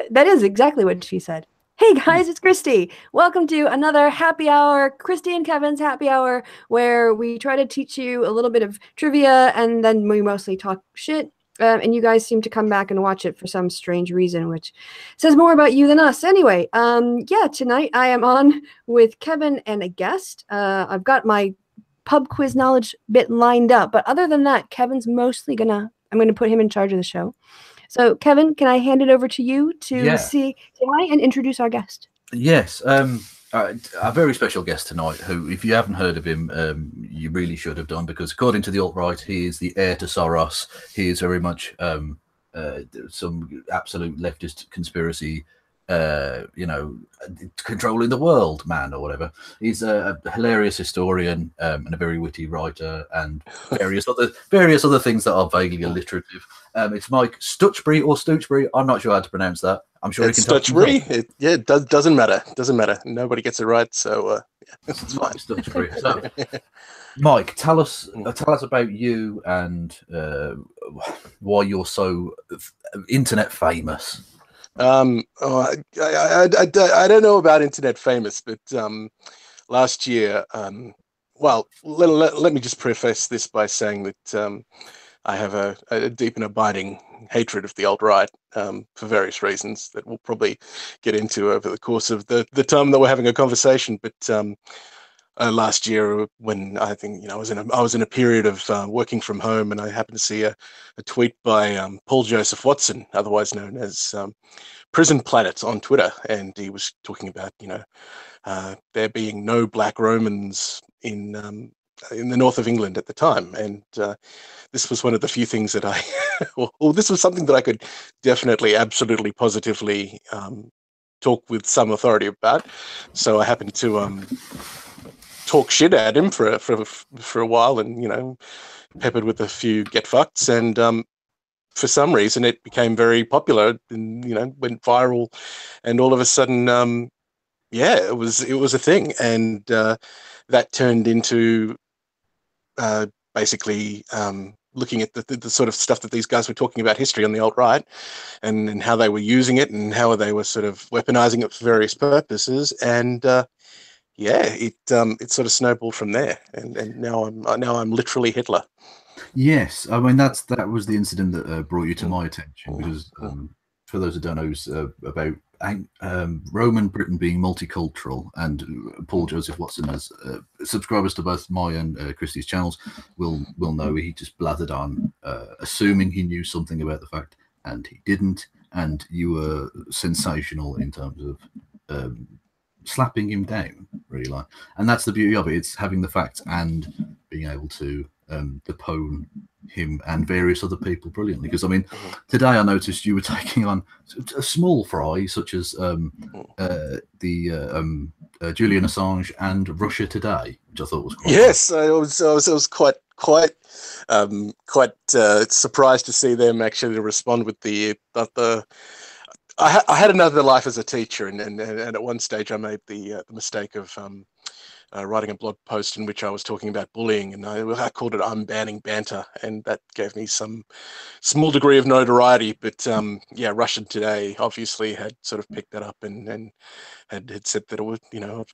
That is exactly what she said. Hey guys, it's Kristi. Welcome to another happy hour, Kristi and Kevin's happy hour, where we try to teach you a little bit of trivia and then we mostly talk shit. And you guys seem to come back and watch it for some strange reason, which says more about you than us. Anyway, yeah, tonight I am on with Kevin and a guest. I've got my pub quiz knowledge bit lined up, but other than that, Kevin's mostly I'm gonna put him in charge of the show. So, Kevin, can I hand it over to you to say hi and introduce our guest? Yes, a very special guest tonight who, if you haven't heard of him, you really should have done, because according to the alt-right, he is the heir to Soros. He is very much some absolute leftist conspiracy, controlling the world man or whatever. He's a hilarious historian and a very witty writer and various other things that are vaguely alliterative. It's Mike Stuchbery or Stuchbery. I'm not sure how to pronounce that. I'm sure it's Stuchbery. It doesn't matter. Doesn't matter. Nobody gets it right, so it's fine. Stuchbery. So, Mike, tell us about you and why you're so internet famous. I don't know about internet famous, but last year, well, let me just preface this by saying that I have a deep and abiding hatred of the alt-right for various reasons that we'll probably get into over the course of the time that we're having a conversation. But last year, when I think I was in a period of working from home, and I happened to see a tweet by Paul Joseph Watson, otherwise known as Prison Planet, on Twitter, and he was talking about there being no black Romans in the north of England at the time, and this was one of the few things that this was something that I could definitely, absolutely, positively talk with some authority about. So I happened to talk shit at him for a while, and peppered with a few get fucks, and for some reason it became very popular and went viral, and all of a sudden it was a thing, and that turned into basically looking at the sort of stuff that these guys were talking about history on the alt-right, and how they were using it and how they were sort of weaponizing it for various purposes, and it sort of snowballed from there, and now I'm literally Hitler. Yes, I mean that was the incident that brought you to my attention, because for those who don't know, it's about Roman Britain being multicultural, and Paul Joseph Watson, as subscribers to both my and Kristi's channels will know, he just blathered on, assuming he knew something about the fact, and he didn't, and you were sensational in terms of slapping him down, really, and that's the beauty of it. It's having the facts and being able to depone him and various other people brilliantly. Because I mean, today I noticed you were taking on a small fry such as Julian Assange and Russia Today, which I thought was quite I was quite surprised to see them actually respond with the. I had another life as a teacher, and at one stage I made the mistake of writing a blog post in which I was talking about bullying, and I called it "I'm banning banter," and that gave me some small degree of notoriety. But Russian Today obviously had sort of picked that up and had said that it was,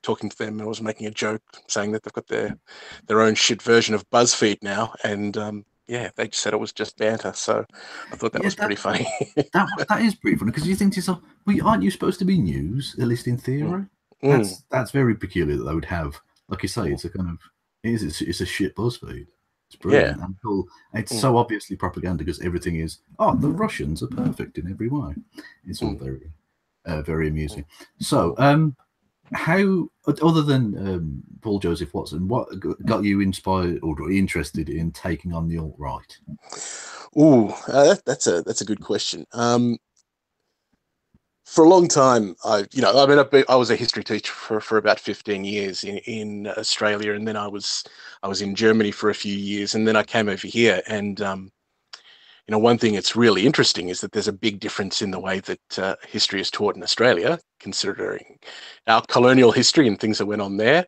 talking to them, and I was making a joke saying that they've got their own shit version of BuzzFeed now, and they just said it was just banter. So I thought that was pretty funny. that is pretty funny, because you think to yourself, well, aren't you supposed to be news, at least in theory? That's very peculiar that they would have, like you say, it's a kind of it's a shit BuzzFeed. It's brilliant and cool. It's so obviously propaganda, because everything is the Russians are perfect in every way. It's all very very amusing. So how, other than Paul Joseph Watson, what got you inspired or interested in taking on the alt-right? That's a good question. For a long time, I was a history teacher for about 15 years in Australia, and then I was in Germany for a few years, and then I came over here. And one thing that's really interesting is that there's a big difference in the way that history is taught in Australia, considering our colonial history and things that went on there.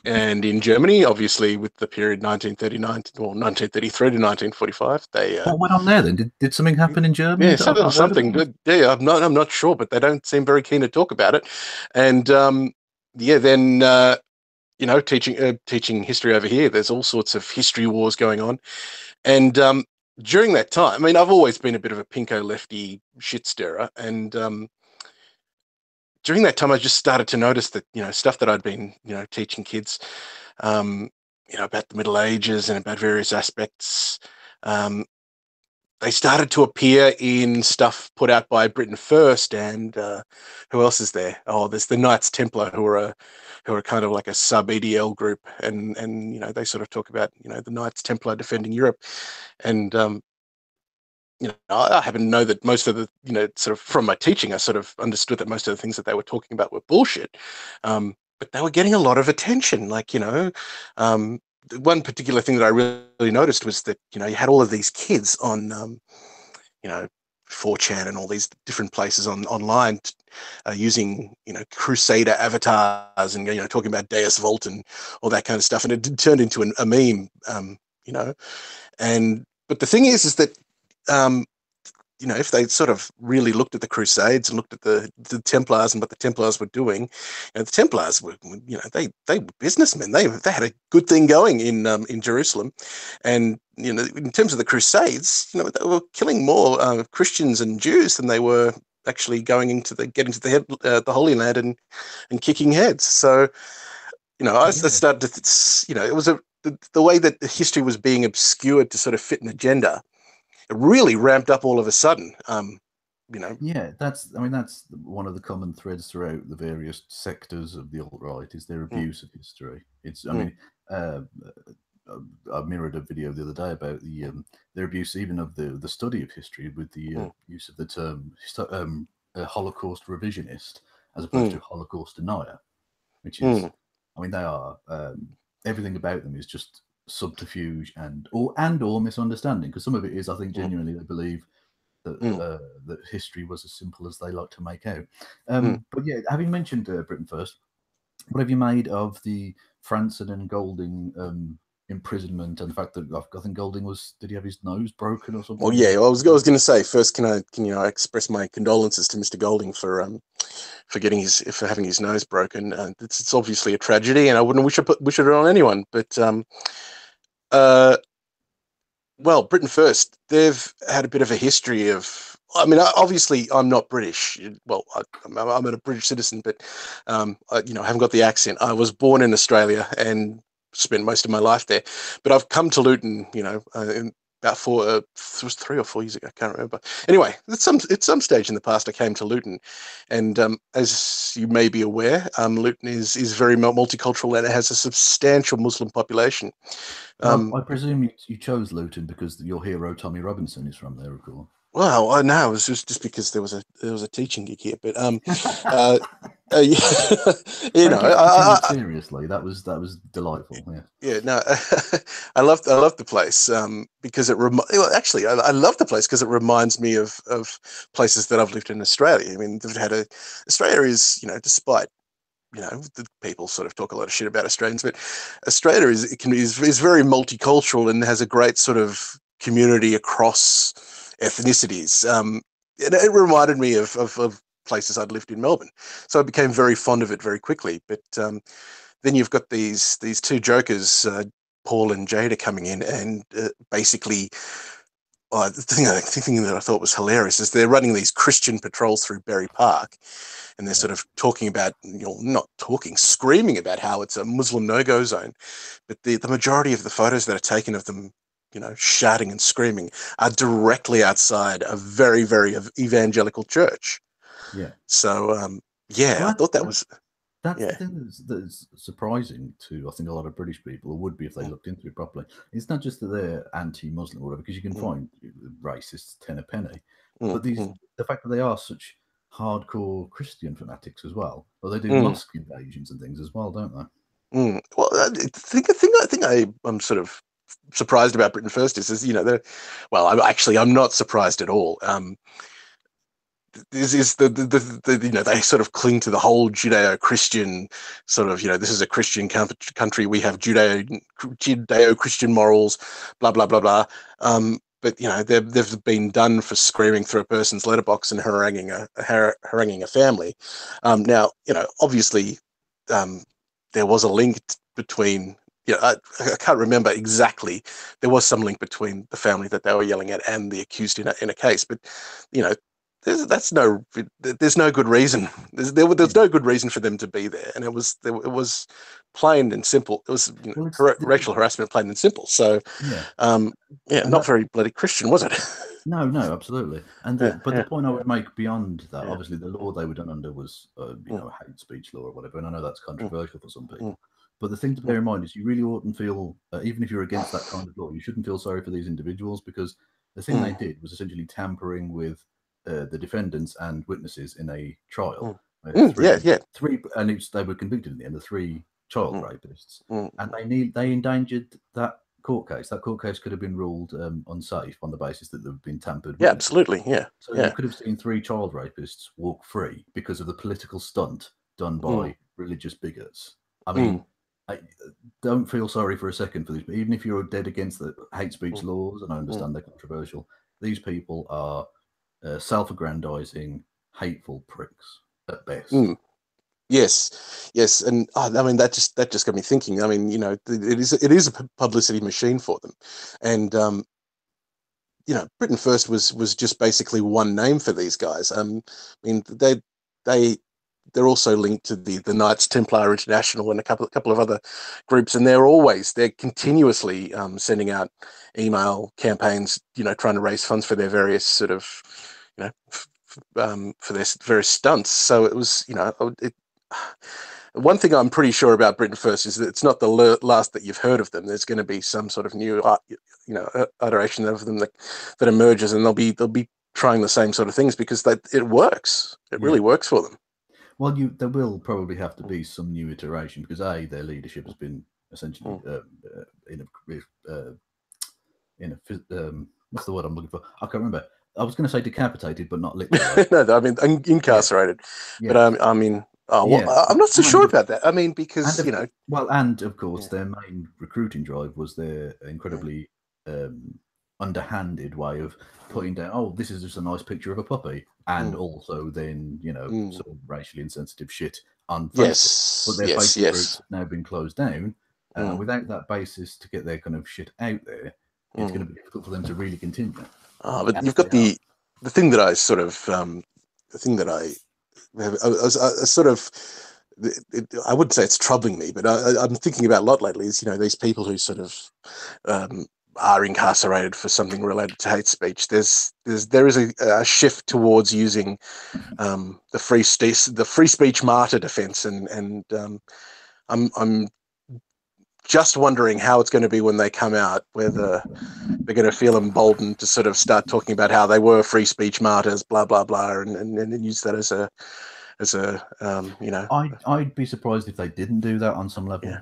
And in Germany, obviously, with the period 1939 or 1933 to 1945, they What went on there then? Did something happen in Germany? yeah, That I've not heard something about? good. Yeah, I'm not sure, but they don't seem very keen to talk about it. And yeah, then teaching history over here, there's all sorts of history wars going on. And during that time, I mean, I've always been a bit of a pinko lefty shit stirrer, and during that time, I just started to notice that stuff that I'd been teaching kids, about the Middle Ages and about various aspects. They started to appear in stuff put out by Britain First, and who else is there? Oh, there's the Knights Templar, who are kind of like a sub EDL group, and they sort of talk about the Knights Templar defending Europe, and I happen to know that most of the sort of from my teaching, I sort of understood that most of the things that they were talking about were bullshit, but they were getting a lot of attention, like one particular thing that I really noticed was that you had all of these kids on you know 4chan and all these different places online using Crusader avatars and talking about Deus Volt and all that kind of stuff, and it turned into a meme, and but the thing is that if they sort of really looked at the Crusades and looked at the Templars and what the Templars were doing, the Templars were, they were businessmen. They had a good thing going in Jerusalem, and in terms of the Crusades, they were killing more Christians and Jews than they were actually getting to the Holy Land and kicking heads. So I started to it was the way that the history was being obscured to sort of fit an agenda. It really ramped up all of a sudden. Yeah, that's one of the common threads throughout the various sectors of the alt-right is their abuse of history. It's, I mirrored a video the other day about their abuse even of the study of history with the use of the term Holocaust revisionist as opposed to Holocaust denier, which is, they are everything about them is just subterfuge and or misunderstanding, because some of it is, I think, genuinely they believe that that history was as simple as they like to make out. But yeah, having mentioned Britain First, what have you made of the Franson and Golding imprisonment and the fact that I think Golding did he have his nose broken or something? Well, yeah, I was going to say first, can I express my condolences to Mr. Golding for having his nose broken. It's obviously a tragedy, and I wouldn't wish it on anyone. But well, Britain First, they've had a bit of a history of. I mean, obviously, I'm not British. Well, I'm a British citizen, but I haven't got the accent. I was born in Australia and spent most of my life there. But I've come to Luton, in about 3 or 4 years ago. I can't remember. Anyway, at some stage in the past, I came to Luton, and as you may be aware, Luton is very multicultural and it has a substantial Muslim population. I presume you chose Luton because your hero Tommy Robinson is from there, of course. Well, no, it was just because there was a teaching gig here, but seriously, that was delightful. Yeah, no, I love the place because actually I love the place because it reminds me of places that I've lived in Australia. I mean, Australia is despite the people sort of talk a lot of shit about Australians, but Australia is very multicultural and has a great sort of community across ethnicities. It reminded me of places I'd lived in Melbourne, so I became very fond of it very quickly. But then you've got these two jokers, Paul and Jada, coming in, and basically, the thing that I thought was hilarious is they're running these Christian patrols through Berry Park, and they're sort of talking about, screaming about how it's a Muslim no-go zone, but the majority of the photos that are taken of them shouting and screaming are directly outside a very, very evangelical church. Yeah. So, I thought that was... That's the thing that's surprising to, I think, a lot of British people, or would be if they looked into it properly. It's not just that they're anti-Muslim or whatever, because you can find racists ten a penny, but the fact that they are such hardcore Christian fanatics as well, or they do mosque invasions and things as well, don't they? Well, I think I'm sort of surprised about Britain First is I'm not surprised at all. is the you know, they sort of cling to the whole Judeo-Christian sort of, you know, this is a Christian country, we have Judeo-Christian morals, blah blah blah blah. But you know, they've been done for screaming through a person's letterbox and haranguing a family. Now, you know, obviously, there was a link between. Yeah, I can't remember exactly. There was some link between the family that they were yelling at and the accused in a case, but you know, there's no good reason. There's no good reason for them to be there, and it was plain and simple. It was, you know, racial harassment, plain and simple. So yeah, not very bloody Christian, was it? No, absolutely. And but the point I would make beyond that, obviously, the law they were done under was you know, hate speech law or whatever, and I know that's controversial for some people. But the thing to bear in mind is you really oughtn't feel, even if you're against that kind of law, you shouldn't feel sorry for these individuals, because the thing they did was essentially tampering with the defendants and witnesses in a trial. Three, and they were convicted in the end of 3 child rapists, and they endangered that court case. That court case could have been ruled unsafe on the basis that they've been tampered with. Yeah, absolutely. Yeah. So you could have seen 3 child rapists walk free because of the political stunt done by religious bigots. I mean, I don't feel sorry for a second for these, but even if you're dead against the hate speech laws, and I understand they're controversial, these people are self-aggrandizing, hateful pricks at best. Yes, and I mean that just got me thinking. I mean, you know, it is a publicity machine for them, and you know, Britain First was just basically one name for these guys. I mean, they're also linked to the Knights Templar International and a couple of other groups, and they're continuously sending out email campaigns, you know, trying to raise funds for their various sort of, you know, for their various stunts. So it was, you know, one thing I'm pretty sure about Britain First is that it's not the last that you've heard of them. There's going to be some sort of new, you know, iteration of them that emerges, and they'll be trying the same sort of things because it works. It really works for them. Well, there will probably have to be some new iteration because their leadership has been essentially what's the word I'm looking for? I can't remember. I was going to say decapitated, but not literally. No, I mean incarcerated. Yeah. But I mean, I'm not so sure about that. I mean, because you know, well, and of course, their main recruiting drive was their incredibly underhanded way of putting down, oh, this is just a nice picture of a puppy, and also then, you know, sort of racially insensitive shit on Facebook. But their Facebook groups have now been closed down. Without that basis to get their kind of shit out there, it's going to be difficult for them to really continue. But you've got the thing that I sort of the thing that I sort of, I wouldn't say it's troubling me, but I'm thinking about a lot lately is, you know, these people who sort of are incarcerated for something related to hate speech. There is a shift towards using the free speech martyr defense, and I'm just wondering how it's going to be when they come out, whether they're going to feel emboldened to sort of start talking about how they were free speech martyrs, blah blah blah, and use that as a you know. I'd be surprised if they didn't do that on some level.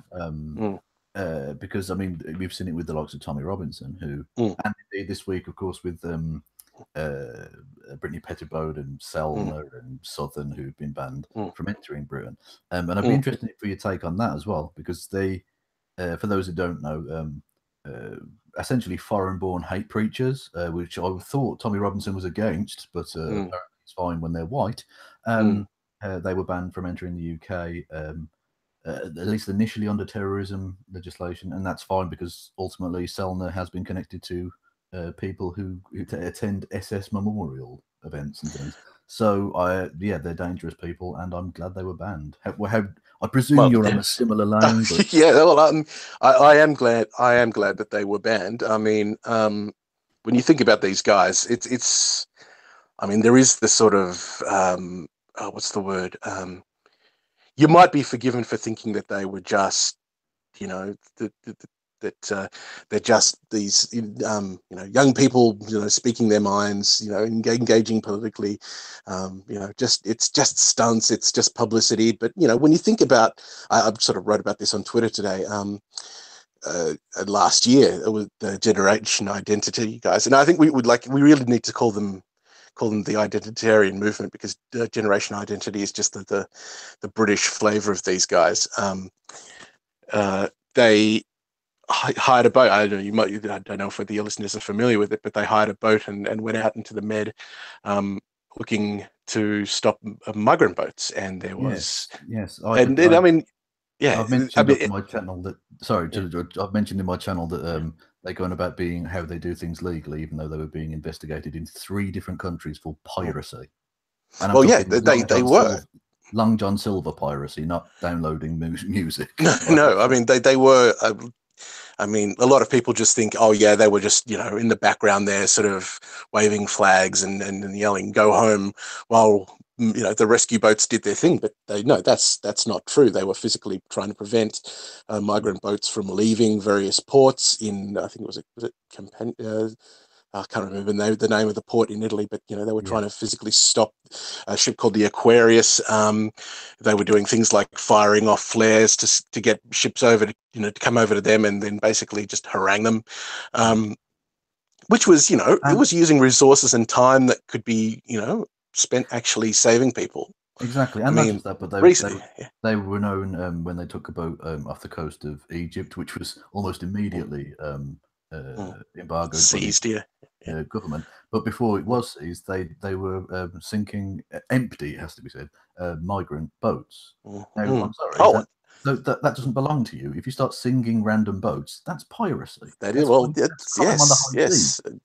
Because I mean, we've seen it with the likes of Tommy Robinson, who, and indeed this week, of course, with Brittany Pettibone and Selner and Southern, who've been banned from entering Britain. And I'd be interested for your take on that as well, because they, for those who don't know, essentially foreign-born hate preachers, which I thought Tommy Robinson was against, but apparently it's fine when they're white. They were banned from entering the UK. At least initially under terrorism legislation, and that's fine because ultimately Selner has been connected to people who attend SS memorial events and things. So they're dangerous people, and I'm glad they were banned. I presume you're on a similar line. But... yeah, well, I am glad that they were banned. I mean, when you think about these guys, it's I mean, there is the sort of what's the word? You might be forgiven for thinking that they were just, you know, that they're just these, you know, young people, you know, speaking their minds, you know, engaging politically, you know, it's just stunts, it's just publicity. But you know, when you think about, I sort of wrote about this on Twitter today. Last year, it was the generation identity guys, and I think we really need to call them call them the identitarian movement, because Generation Identity is just the British flavor of these guys. They hired a boat. I don't know, I don't know if whether your listeners are familiar with it, but they hired a boat and went out into the Med, looking to stop migrant boats. And there was, yes. and then, I mean, yeah, I've mentioned on my channel that. Sorry, I've mentioned in my channel that they're going about being how they do things legally, even though they were being investigated in 3 different countries for piracy. And I'm they were. Long John Silver piracy, not downloading music. No, I mean they were. I mean, a lot of people just think, oh yeah, they were just, you know, in the background there, sort of waving flags and yelling, "Go home," while, you know, the rescue boats did their thing. But that's not true. They were physically trying to prevent migrant boats from leaving various ports in, I think was it Campania? I can't remember the name of the port in Italy, but, you know, they were trying to physically stop a ship called the Aquarius. They were doing things like firing off flares to get ships over to come over to them, and then basically just harangue them, which was, you know, it was using resources and time that could be, you know, spent actually saving people. Exactly, and not just that, but they were known when they took a boat off the coast of Egypt, which was almost immediately embargoed, seized, government. But before it was seized, they were sinking empty, it has to be said, migrant boats. Now, I'm sorry, that doesn't belong to you. If you start singing random boats, that's piracy. That is, well,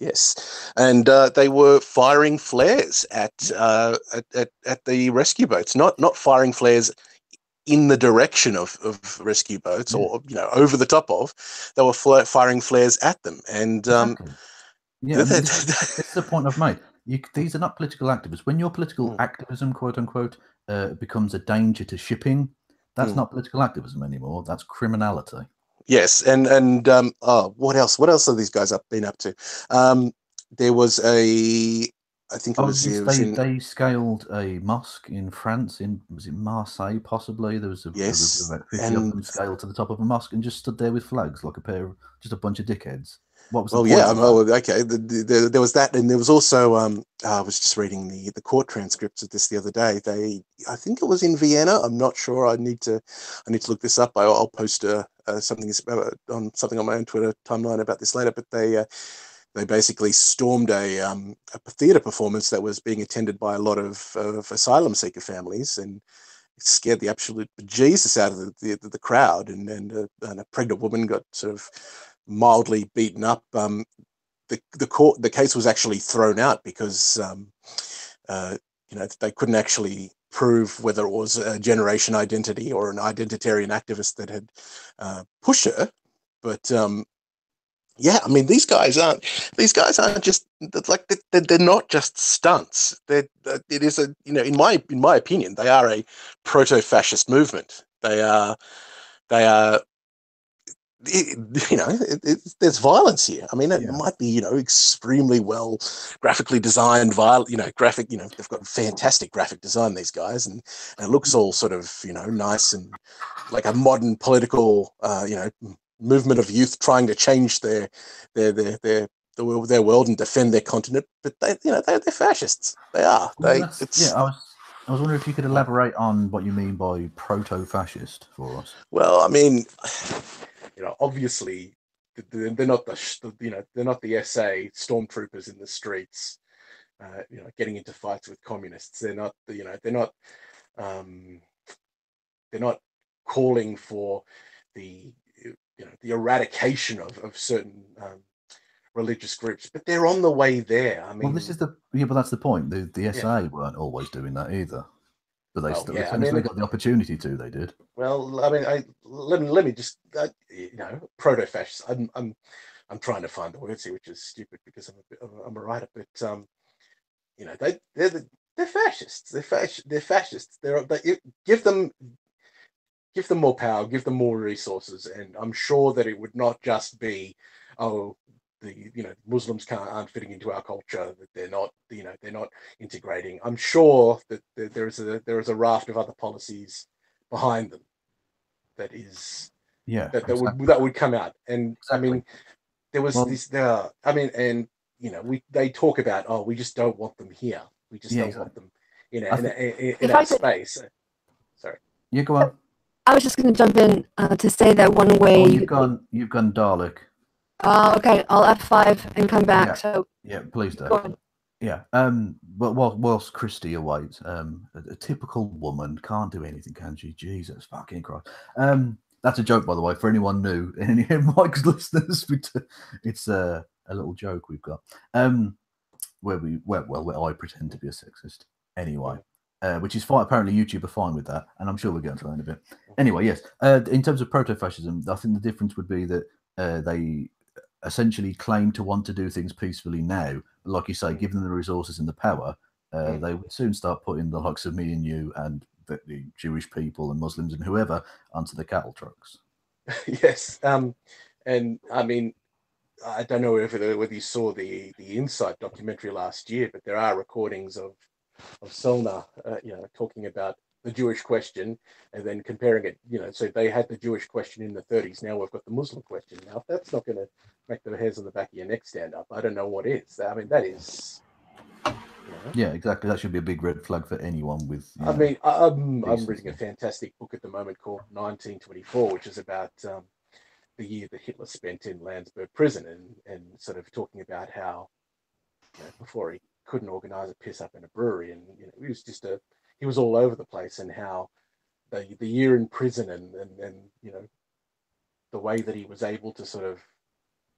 yes, and they were firing flares at the rescue boats, not firing flares in the direction of rescue boats, or, you know, over the top of. They were firing flares at them, and exactly. That's the point I've made. These are not political activists. When your political activism, quote unquote, becomes a danger to shipping, that's not political activism anymore. That's criminality. Yes, and what else? What else have these guys been up to? There was I think it was. They scaled a mosque in France. Was it Marseille? Possibly there was about 50 of them scaled to the top of a mosque and just stood there with flags like just a bunch of dickheads. What was the point? Okay. There was that, and there was also I was just reading the court transcripts of this the other day. I think it was in Vienna. I'm not sure. I need to look this up. I'll post something on my own Twitter timeline about this later. But they basically stormed a theatre performance that was being attended by a lot of asylum seeker families, and it scared the absolute bejesus out of the crowd. And a pregnant woman got sort of mildly beaten up. The case was actually thrown out because you know, they couldn't actually prove whether it was a Generation Identity or an identitarian activist that had pushed her. But yeah, I mean, these guys aren't just like they're not just stunts. It is a, you know, in my opinion, they are a proto-fascist movement. They are. You know, there's violence here. I mean, it might be, you know, extremely well graphically designed, you know, graphic. You know, they've got fantastic graphic design, these guys, and it looks all sort of, you know, nice and like a modern political, you know, movement of youth trying to change their world and defend their continent. But they're fascists. They are. I was wondering if you could elaborate on what you mean by proto-fascist for us. Well, I mean, you know, obviously they're not they're not the SA stormtroopers in the streets, you know, getting into fights with communists. They're not, you know, they're not calling for the, you know, the eradication of certain religious groups, but they're on the way there. I mean, well, this is but that's the point. The SA weren't always doing that either. But they got the opportunity to. They did. Well, I mean, let me just, you know, proto-fascist. I'm trying to find the words here, which is stupid because I'm a writer. But you know, they're fascists. They're fascists. They give them more power, give them more resources, and I'm sure that it would not just be, oh, Muslims aren't fitting into our culture, that they're not integrating. I'm sure that there is a raft of other policies behind them that would come out. And exactly. I mean, there was this. I mean, and they talk about, oh, we just don't want them here. We just don't want them in our space. Sorry. You go on. I was just going to jump in to say that one way. Oh, you've gone Dalek. Okay, I'll F5 and come back. Yeah. So yeah, please do. Yeah. But whilst Kristi awaits, a typical woman can't do anything, can she? Jesus fucking Christ. That's a joke, by the way, for anyone new. Any of Mike's listeners, it's a little joke we've got. Where I pretend to be a sexist. Anyway. Which is fine. Apparently, YouTube are fine with that, and I'm sure we'll get into that in a bit. Anyway, yes. In terms of proto-fascism, I think the difference would be that they essentially claim to want to do things peacefully now. But like you say, given them the resources and the power, they would soon start putting the likes of me and you and the Jewish people and Muslims and whoever onto the cattle trucks. Yes, and I mean, I don't know whether you saw the Insight documentary last year, but there are recordings of Selna, talking about the Jewish question and then comparing it. So they had the Jewish question in the 30s. Now we've got the Muslim question. Now, if that's not going to make the hairs on the back of your neck stand up, I don't know what is. I mean, that is. Yeah, exactly. That should be a big red flag for anyone with. I'm reading a fantastic book at the moment called 1924, which is about the year that Hitler spent in Landsberg prison, and sort of talking about how before he couldn't organize a piss up in a brewery, and he was all over the place, and how the year in prison and the way that he was able to sort of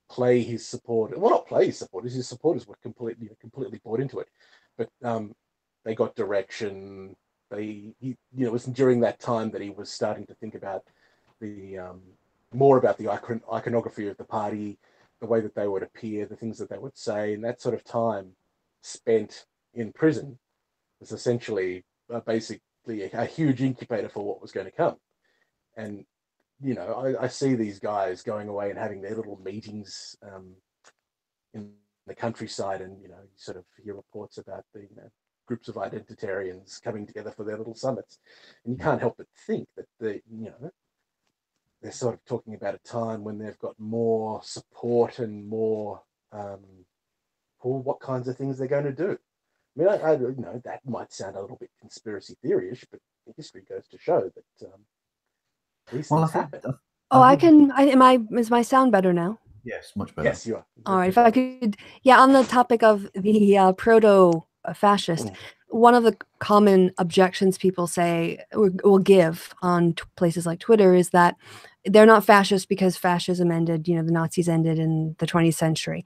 play his support, well, not play his supporters were completely bought into it, but they got direction. It was during that time that he was starting to think about more about the iconography of the party, the way that they would appear, the things that they would say, and that sort of time spent in prison was essentially basically a huge incubator for what was going to come. And I see these guys going away and having their little meetings in the countryside, and you sort of hear reports about the groups of identitarians coming together for their little summits, and you can't help but think that they're sort of talking about a time when they've got more support and more for what kinds of things they're going to do. I mean, I that might sound a little bit conspiracy theory-ish, but history goes to show that these things happen. Is my sound better now? Yes, much better. Yes, you are. All right, if I could, on the topic of the proto-fascist, one of the common objections people say will give on places like Twitter is that they're not fascist because fascism ended, the Nazis ended in the 20th century.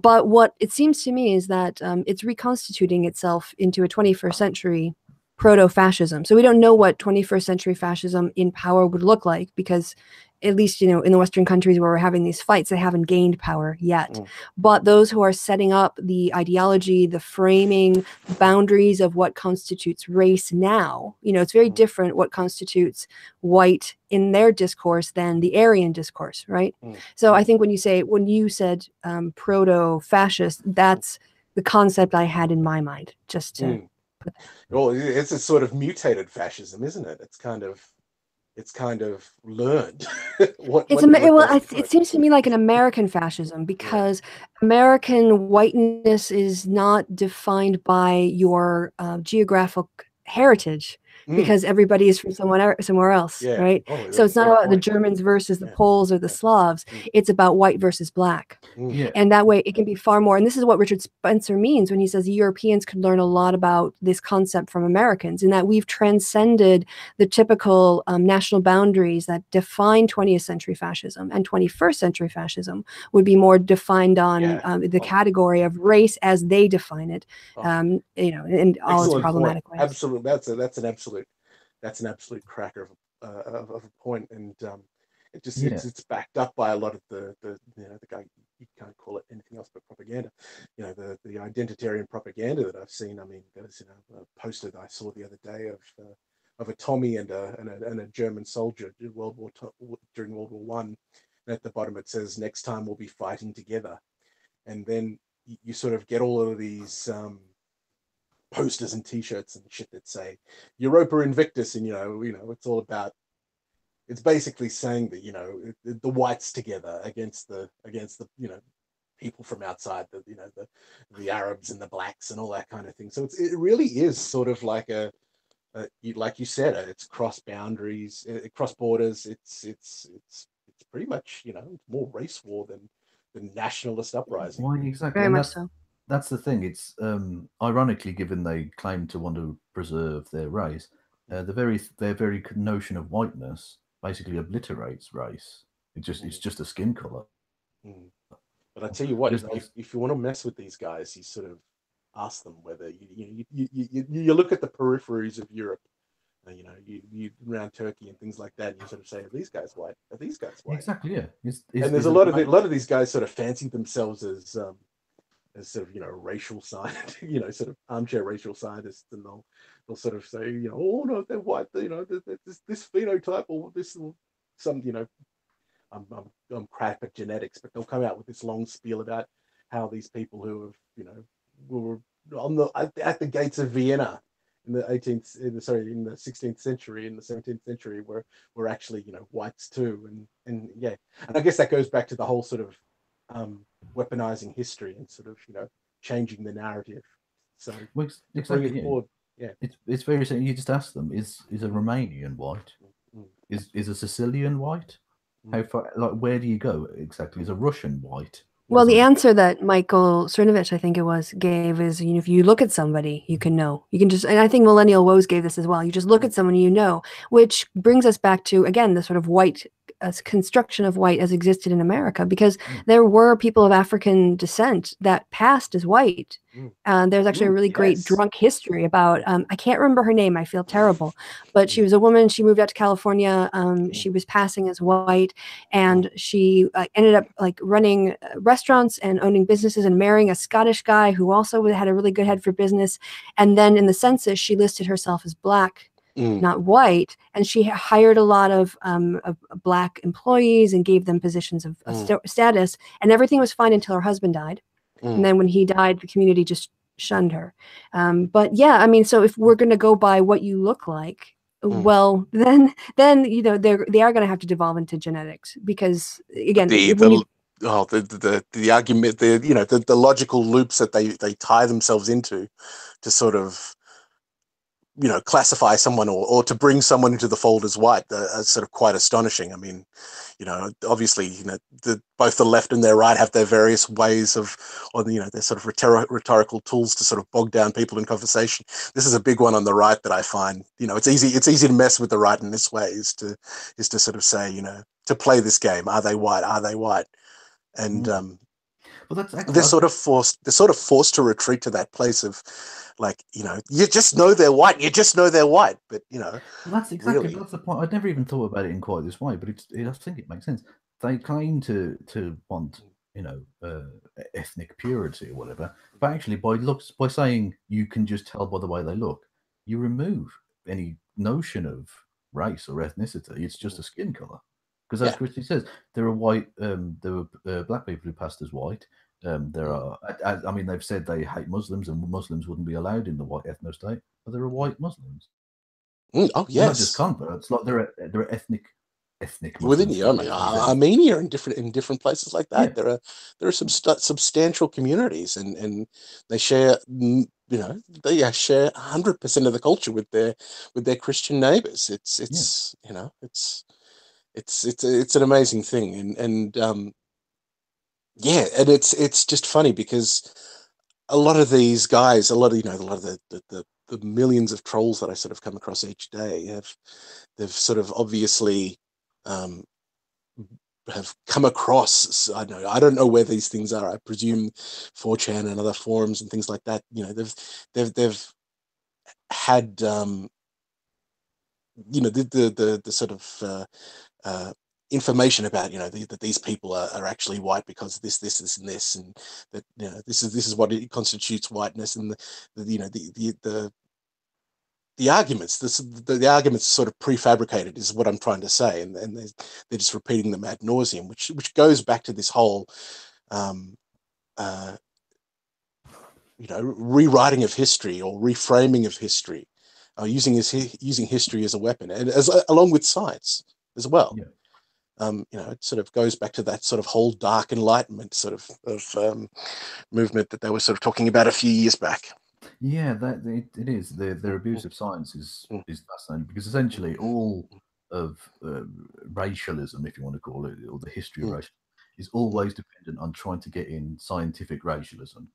But what it seems to me is that it's reconstituting itself into a 21st century proto-fascism. So we don't know what 21st century fascism in power would look like, because at least, in the Western countries where we're having these fights, they haven't gained power yet. But those who are setting up the ideology, the framing, the boundaries of what constitutes race now, it's very different what constitutes white in their discourse than the Aryan discourse, right? So I think when you said proto-fascist, that's the concept I had in my mind, just to well, it's a sort of mutated fascism, isn't it? It's kind of learned. It seems to me like an American fascism, because American whiteness is not defined by your geographic heritage, because everybody is from somewhere else, right? So it's not about the Germans versus the Poles or the Slavs. It's about white versus black. And that way it can be far more. And this is what Richard Spencer means when he says Europeans could learn a lot about this concept from Americans, in that we've transcended the typical national boundaries that define 20th century fascism, and 21st century fascism would be more defined on the category of race as they define it, in all its problematic ways. Absolutely. That's an absolute cracker of a point. And it just it's backed up by a lot of the guy, you can't call it anything else but propaganda. The identitarian propaganda that I've seen. I mean, there's a poster that I saw the other day of a Tommy and a German soldier during World War One. And at the bottom it says, "Next time we'll be fighting together." And then you sort of get all of these posters and T-shirts and shit that say Europa Invictus, and it's all about. It's basically saying that the whites together against the people from outside, the Arabs and the blacks and all that kind of thing. So it really is sort of like like you said, it's cross boundaries, cross borders. It's pretty much, it's more race war than nationalist uprising. Why exactly? Very And much so. that's the thing. It's ironically, given they claim to want to preserve their race, their very notion of whiteness basically obliterates race. It's just a skin color. Mm. But I tell you what, Just if you want to mess with these guys, you sort of ask them whether you look at the peripheries of Europe, you around Turkey and things like that, and you sort of say, are these guys white? Are these guys white? exactly, yeah. And there's a lot of these guys sort of fancy themselves as sort of, racial scientists, sort of armchair racial scientists, and they'll sort of say, oh no, they're white, this phenotype or this some, I'm crap at genetics, but they'll come out with this long spiel about how these people who have, were at the gates of Vienna in the 16th century, in the 17th century, were actually, whites too, and yeah, and I guess that goes back to the whole sort of weaponizing history and sort of, changing the narrative. So exactly, bring it forward. Yeah, it's very simple. You just ask them: is a Romanian white? Is a Sicilian white? How far? Like, where do you go exactly? Is a Russian white? Well, the answer that Michael Cernovich, I think it was, gave is, if you look at somebody, you can know. You can just, and I think Millennial Woes gave this as well. You just look at someone, which brings us back to, again, the sort of white construction of white as existed in America, because there were people of African descent that passed as white. There's actually a really great drunk history about, I can't remember her name, I feel terrible, but she was a woman. She moved out to California. She was passing as white, and she ended up like running restaurants and owning businesses and marrying a Scottish guy who also had a really good head for business. And then in the census, she listed herself as black, not white, and she hired a lot of black employees and gave them positions of status, and everything was fine until her husband died. And then when he died, the community just shunned her. But yeah, I mean, so if we're going to go by what you look like, well, then they are going to have to devolve into genetics, because again, the argument, the logical loops that they tie themselves into to sort of, classify someone or to bring someone into the fold as white are sort of quite astonishing. I mean, obviously, both the left and their right have their various ways of, their sort of rhetorical tools to sort of bog down people in conversation. This is a big one on the right that I find, it's easy to mess with the right in this way, is to sort of say, to play this game. Are they white? Are they white? And well, that's they're sort of forced to retreat to that place of, like, you just know they're white. You just know they're white. But well, that's exactly that's the point. I'd never even thought about it in quite this way, but I think it makes sense. They claim to want ethnic purity or whatever, but actually by saying you can just tell by the way they look, you remove any notion of race or ethnicity. It's just a skin color. Because as Kristi says, there were black people who passed as white. There are, I mean, they've said they hate Muslims and Muslims wouldn't be allowed in the white ethno state, but there are white Muslims. Oh yes, not just converts. Like there are ethnic Muslims within the Armenia and different places like that. Yeah. There are some substantial communities, and they share. They share 100% of the culture with their Christian neighbors. It's an amazing thing, and it's just funny because a lot of these guys, a lot of the millions of trolls that I sort of come across each day they've sort of obviously have come across. I don't know where these things are. I presume 4chan and other forums and things like that. They've had the sort of information about that these people are actually white because of this and this, and that this is what it constitutes whiteness, and the arguments the arguments sort of prefabricated is what I'm trying to say, and they're just repeating them ad nauseum, which goes back to this whole rewriting of history or reframing of history, using history as a weapon, and along with science as well. it sort of goes back to that sort of whole dark enlightenment sort of movement that they were sort of talking about a few years back. Yeah, it is. Their abuse of science is fascinating, because essentially all of racialism, if you want to call it, or the history of racialism, is always dependent on trying to get in scientific racialism.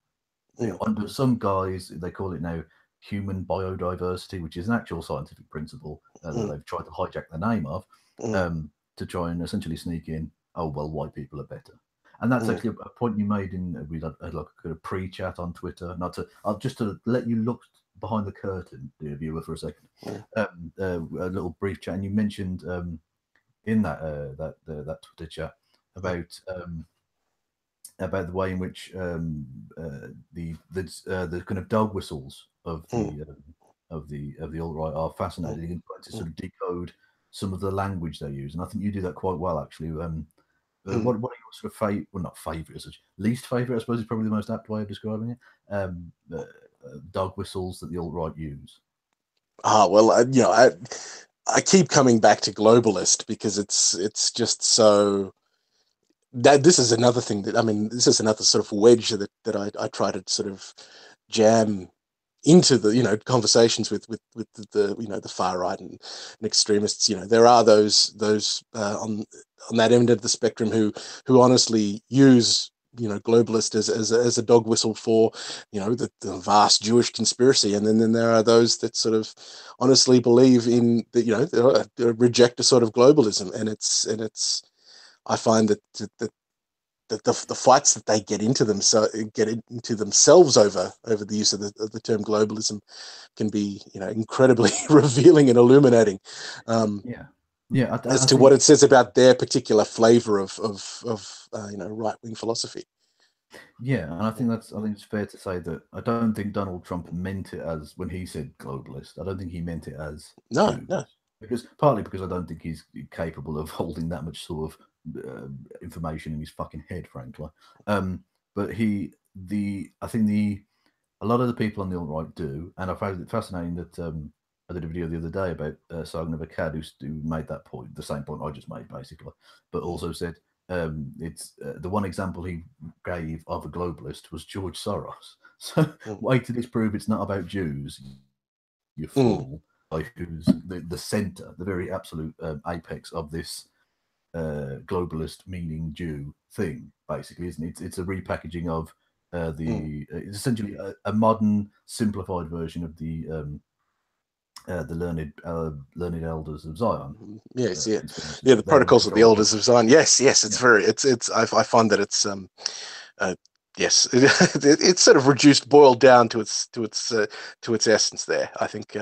Under some guys, they call it now human biodiversity, which is an actual scientific principle that they've tried to hijack the name of, to try and essentially sneak in, oh, well, white people are better. And that's actually a point you made in, we had like a pre-chat on Twitter. Not to, just to let you look behind the curtain, dear viewer, for a second. A little brief chat, and you mentioned in that Twitter chat about the way in which the kind of dog whistles of the alt-right are fascinating, and trying to sort of decode some of the language they use. And I think you do that quite well, actually. What are your sort of not favourite, least favourite, I suppose, is probably the most apt way of describing it. Dog whistles that the alt-right use. Well, I keep coming back to globalist, because it's just so that this is another thing this is another sort of wedge that I try to sort of jam into the conversations with the the far right and extremists. There are those on that end of the spectrum who honestly use globalist as a dog whistle for the vast Jewish conspiracy, and then there are those that sort of honestly believe in that reject a sort of globalism, and it's I find that the fights that they get into themselves over the use of the term globalism can be incredibly revealing and illuminating. As to what it says about their particular flavor of right-wing philosophy. Yeah, and I think it's fair to say that I don't think Donald Trump meant it as, when he said globalist, I don't think he meant it as no. Partly because I don't think he's capable of holding that much sort of information in his fucking head, frankly. But I think a lot of the people on the alt-right do, and I found it fascinating that I did a video the other day about Sargon of Akkad, who made that point, the same point I just made, basically, but also said it's the one example he gave of a globalist was George Soros. So wait to disprove it's not about Jews, you fool. Like, who's the center, the very absolute apex of this globalist meaning Jew thing, basically, isn't it? It's a repackaging of it's essentially a modern, simplified version of the learned elders of Zion. Yes, the protocols of the elders of Zion. Yes, it's I find that it's yes, it's sort of boiled down to its essence there. I think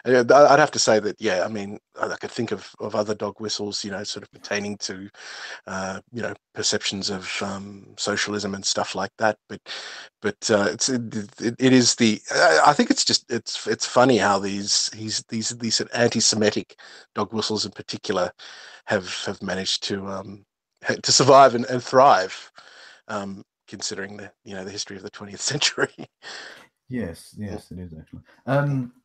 I'd have to say that, I mean, I could think of other dog whistles, sort of pertaining to perceptions of socialism and stuff like that. But it is I think it's funny how these anti-Semitic dog whistles in particular have managed to survive and thrive. Considering the history of the 20th century. Yes, it is actually.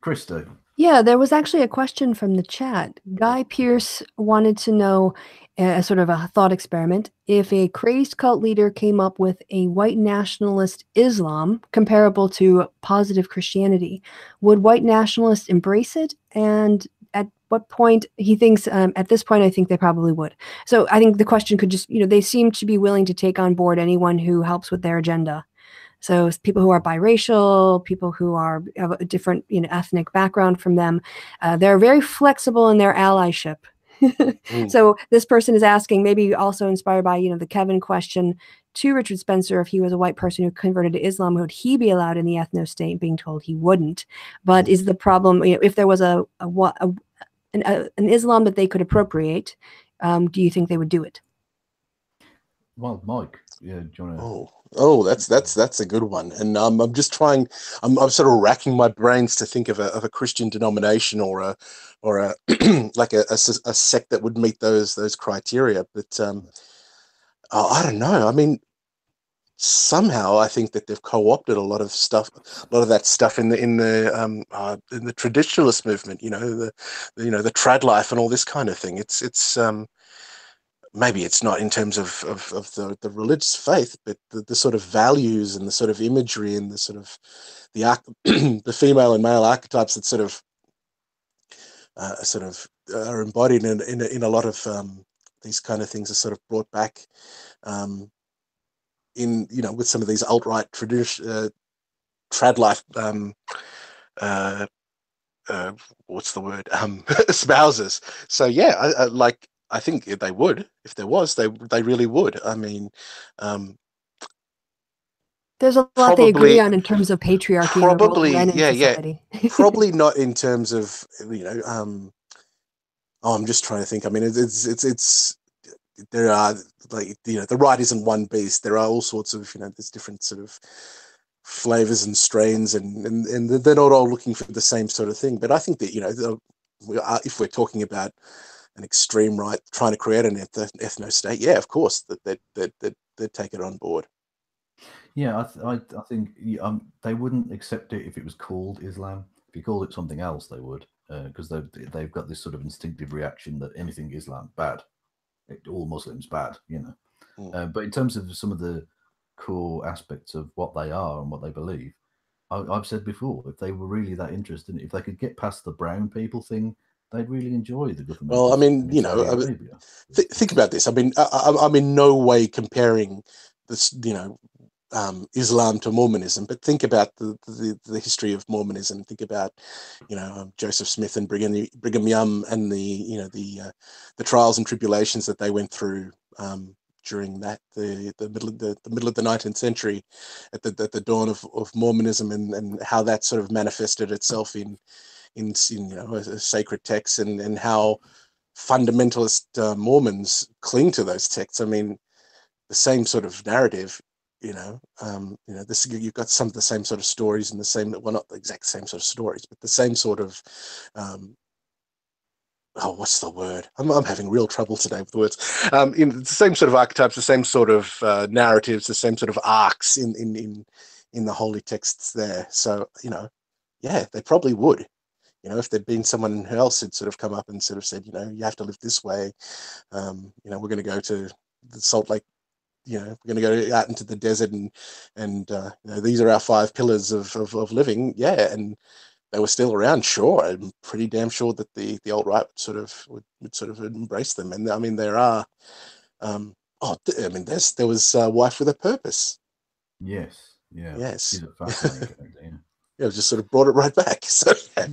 Kristi. Yeah, there was actually a question from the chat. Guy Pierce wanted to know, a sort of a thought experiment, if a crazed cult leader came up with a white nationalist Islam comparable to positive Christianity, would white nationalists embrace it? And at what point he thinks, at this point, I think they probably would. So I think the question could just, they seem to be willing to take on board anyone who helps with their agenda. So people who are biracial, people who have a different, ethnic background from them, they're very flexible in their allyship. So this person is asking, maybe also inspired by, the Kevin question to Richard Spencer, if he was a white person who converted to Islam, would he be allowed in the ethno state? Being told he wouldn't. But is the problem, if there was an Islam that they could appropriate, do you think they would do it? Well, Mike, do you want to... that's a good one, and I'm just trying. I'm sort of racking my brains to think of a Christian denomination or a like a sect that would meet those criteria. But I don't know. I mean, somehow I think that they've co-opted a lot of that stuff in the traditionalist movement. The trad life and all this kind of thing. It's maybe it's not in terms of the religious faith, but the sort of values and the sort of imagery and the sort of the female and male archetypes that sort of are embodied in a lot of these kind of things are sort of brought back in, you know, with some of these alt-right tradition trad life what's the word espousers. So yeah, I think they would, if there was, they really would. I mean, there's a lot they agree on in terms of patriarchy and the role of men in society. Probably not in terms of, you know, I'm just trying to think. I mean, it's there are, like, you know, the right isn't one beast. There are all sorts of, you know, there's different sort of flavors and strains, and they're not all looking for the same sort of thing. But I think that, you know, if we're talking about an extreme right trying to create an ethno state, yeah, of course that they'd take it on board. Yeah, I think they wouldn't accept it if it was called Islam. If you called it something else, they would, because they've got this sort of instinctive reaction that anything Islam bad, all Muslims bad, you know. But in terms of some of the core aspects of what they are and what they believe, I've said before, if they were really that interested, if they could get past the brown people thing, they'd really enjoy the government. Well, I mean, you know, think about this. I mean, I'm in no way comparing this, you know, Islam to Mormonism, but think about the history of Mormonism. Think about, you know, Joseph Smith and Brigham Young and the trials and tribulations that they went through during the middle of the 19th century, at the dawn of Mormonism, and how that sort of manifested itself in you know, a sacred text, and how fundamentalist Mormons cling to those texts. I mean, the same sort of narrative. You know, this, you've got some of the same sort of stories and the same, well, not the exact same sort of stories, but the same sort of, what's the word? I'm having real trouble today with the words. The same sort of archetypes, the same sort of narratives, the same sort of arcs in the holy texts there. So, you know, yeah, they probably would. You know, if there'd been someone else who'd sort of come up and sort of said, you know, you have to live this way. You know, we're going to go to the Salt Lake. You know, we're going to go out into the desert, and you know, these are our 5 pillars of living. Yeah, and they were still around. Sure, I'm pretty damn sure that the alt-right would sort of embrace them. And I mean, there are, I mean, there was Wife with a Purpose. Yes, yeah, yes, she's a fascinating character. Yeah, it just sort of brought it right back. So yeah,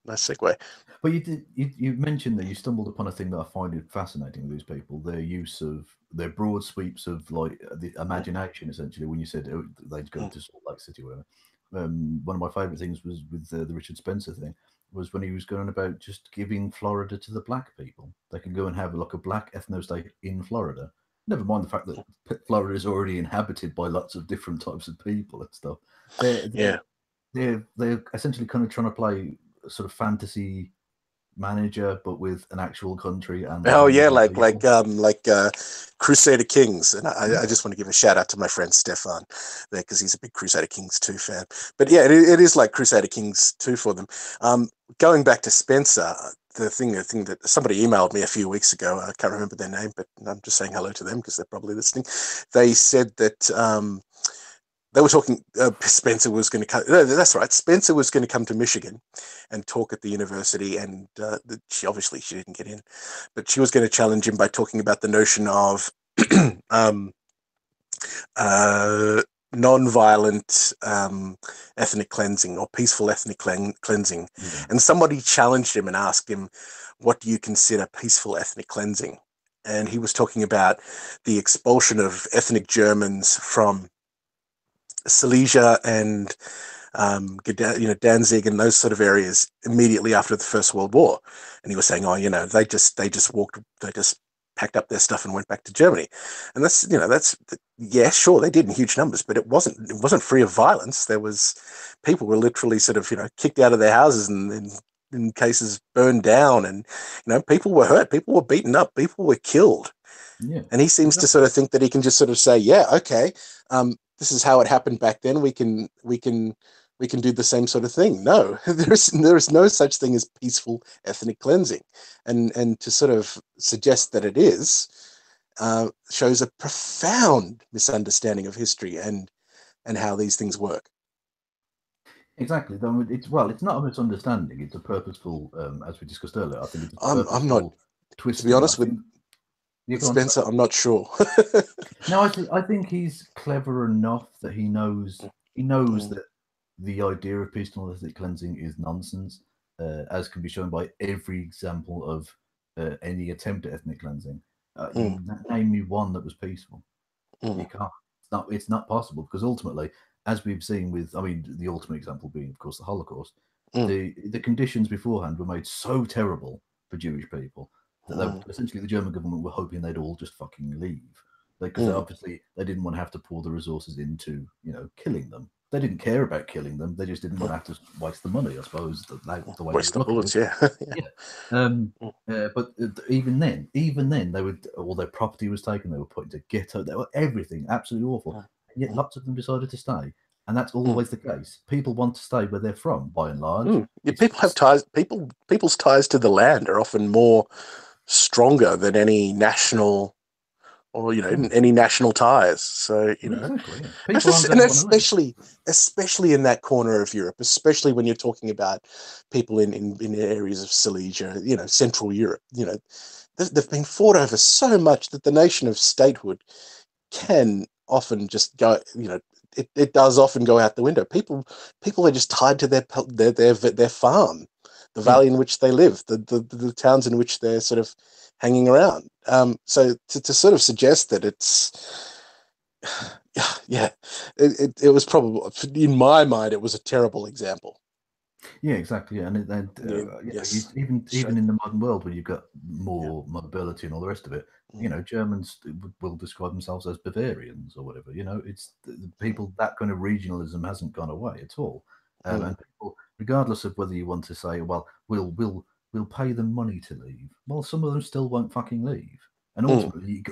nice segue. But you mentioned that you stumbled upon a thing that I find it fascinating with these people, their use of their broad sweeps of, like, the imagination, essentially. When you said they'd go to Salt Lake City or whatever, one of my favorite things was with the Richard Spencer thing, was when he was going about just giving Florida to the black people. They can go and have like a black ethno state in Florida. Never mind the fact that Florida is already inhabited by lots of different types of people and stuff. They're essentially kind of trying to play a sort of fantasy manager, but with an actual country. And like Crusader Kings. And I just want to give a shout out to my friend Stefan there, because he's a big Crusader Kings 2 fan. But yeah, it is like Crusader Kings 2 for them. Going back to Spencer, the thing that somebody emailed me a few weeks ago, I can't remember their name, but I'm just saying hello to them because they're probably listening. They said that they were talking, Spencer was going to come. No, that's right. Spencer was going to come to Michigan and talk at the university, and she didn't get in, but she was going to challenge him by talking about the notion of non-violent ethnic cleansing, or peaceful ethnic cleansing. Mm-hmm. And somebody challenged him and asked him, "What do you consider peaceful ethnic cleansing?" And he was talking about the expulsion of ethnic Germans from Silesia and Danzig and those sort of areas immediately after the First World War. And he was saying, they just packed up their stuff and went back to Germany. And yeah, sure, they did in huge numbers, but it wasn't free of violence. People were literally sort of, kicked out of their houses and in cases burned down, and people were hurt, people were beaten up, people were killed. Yeah. And he seems to sort of think that he can just sort of say, yeah, okay, this is how it happened back then. We can do the same sort of thing. No, there is no such thing as peaceful ethnic cleansing, and to sort of suggest that it is, shows a profound misunderstanding of history and how these things work. Exactly. It's not a misunderstanding. It's a purposeful, as we discussed earlier. I think it's a purposeful I'm not, twist. to be honest with Spencer, I'm not sure. No, I think he's clever enough that he knows that the idea of peaceful ethnic cleansing is nonsense, as can be shown by every example of any attempt at ethnic cleansing. Name me one that was peaceful. You can't. It's not possible, because ultimately, as we've seen with, I mean, the ultimate example being, of course, the Holocaust, the conditions beforehand were made so terrible for Jewish people that essentially the German government were hoping they'd all just fucking leave, because obviously they didn't want to have to pour the resources into, killing them. They didn't care about killing them. They just didn't want to have to waste the money, I suppose. The way waste the bullets, yeah. But even then, they would, all their property was taken. They were put into ghetto. They were everything, absolutely awful. And yet lots of them decided to stay, and that's always the case. People want to stay where they're from, by and large. Yeah, people have ties. People's ties to the land are often more stronger than any national, or any national ties. So exactly, and especially in that corner of Europe, especially when you're talking about people in areas of Silesia, Central Europe. They've been fought over so much that the nation of statehood can often just go. It does often go out the window. People are just tied to their farm, the valley in which they live, the towns in which they're sort of hanging around. So to sort of suggest that it's, it was probably, in my mind, it was a terrible example. Yeah, exactly. Yeah, and even in the modern world, where you've got more mobility and all the rest of it, Germans will describe themselves as Bavarians or whatever. It's the people, that kind of regionalism hasn't gone away at all. And people, regardless of whether you want to say, well, we'll pay them money to leave. Well, some of them still won't fucking leave. And ultimately,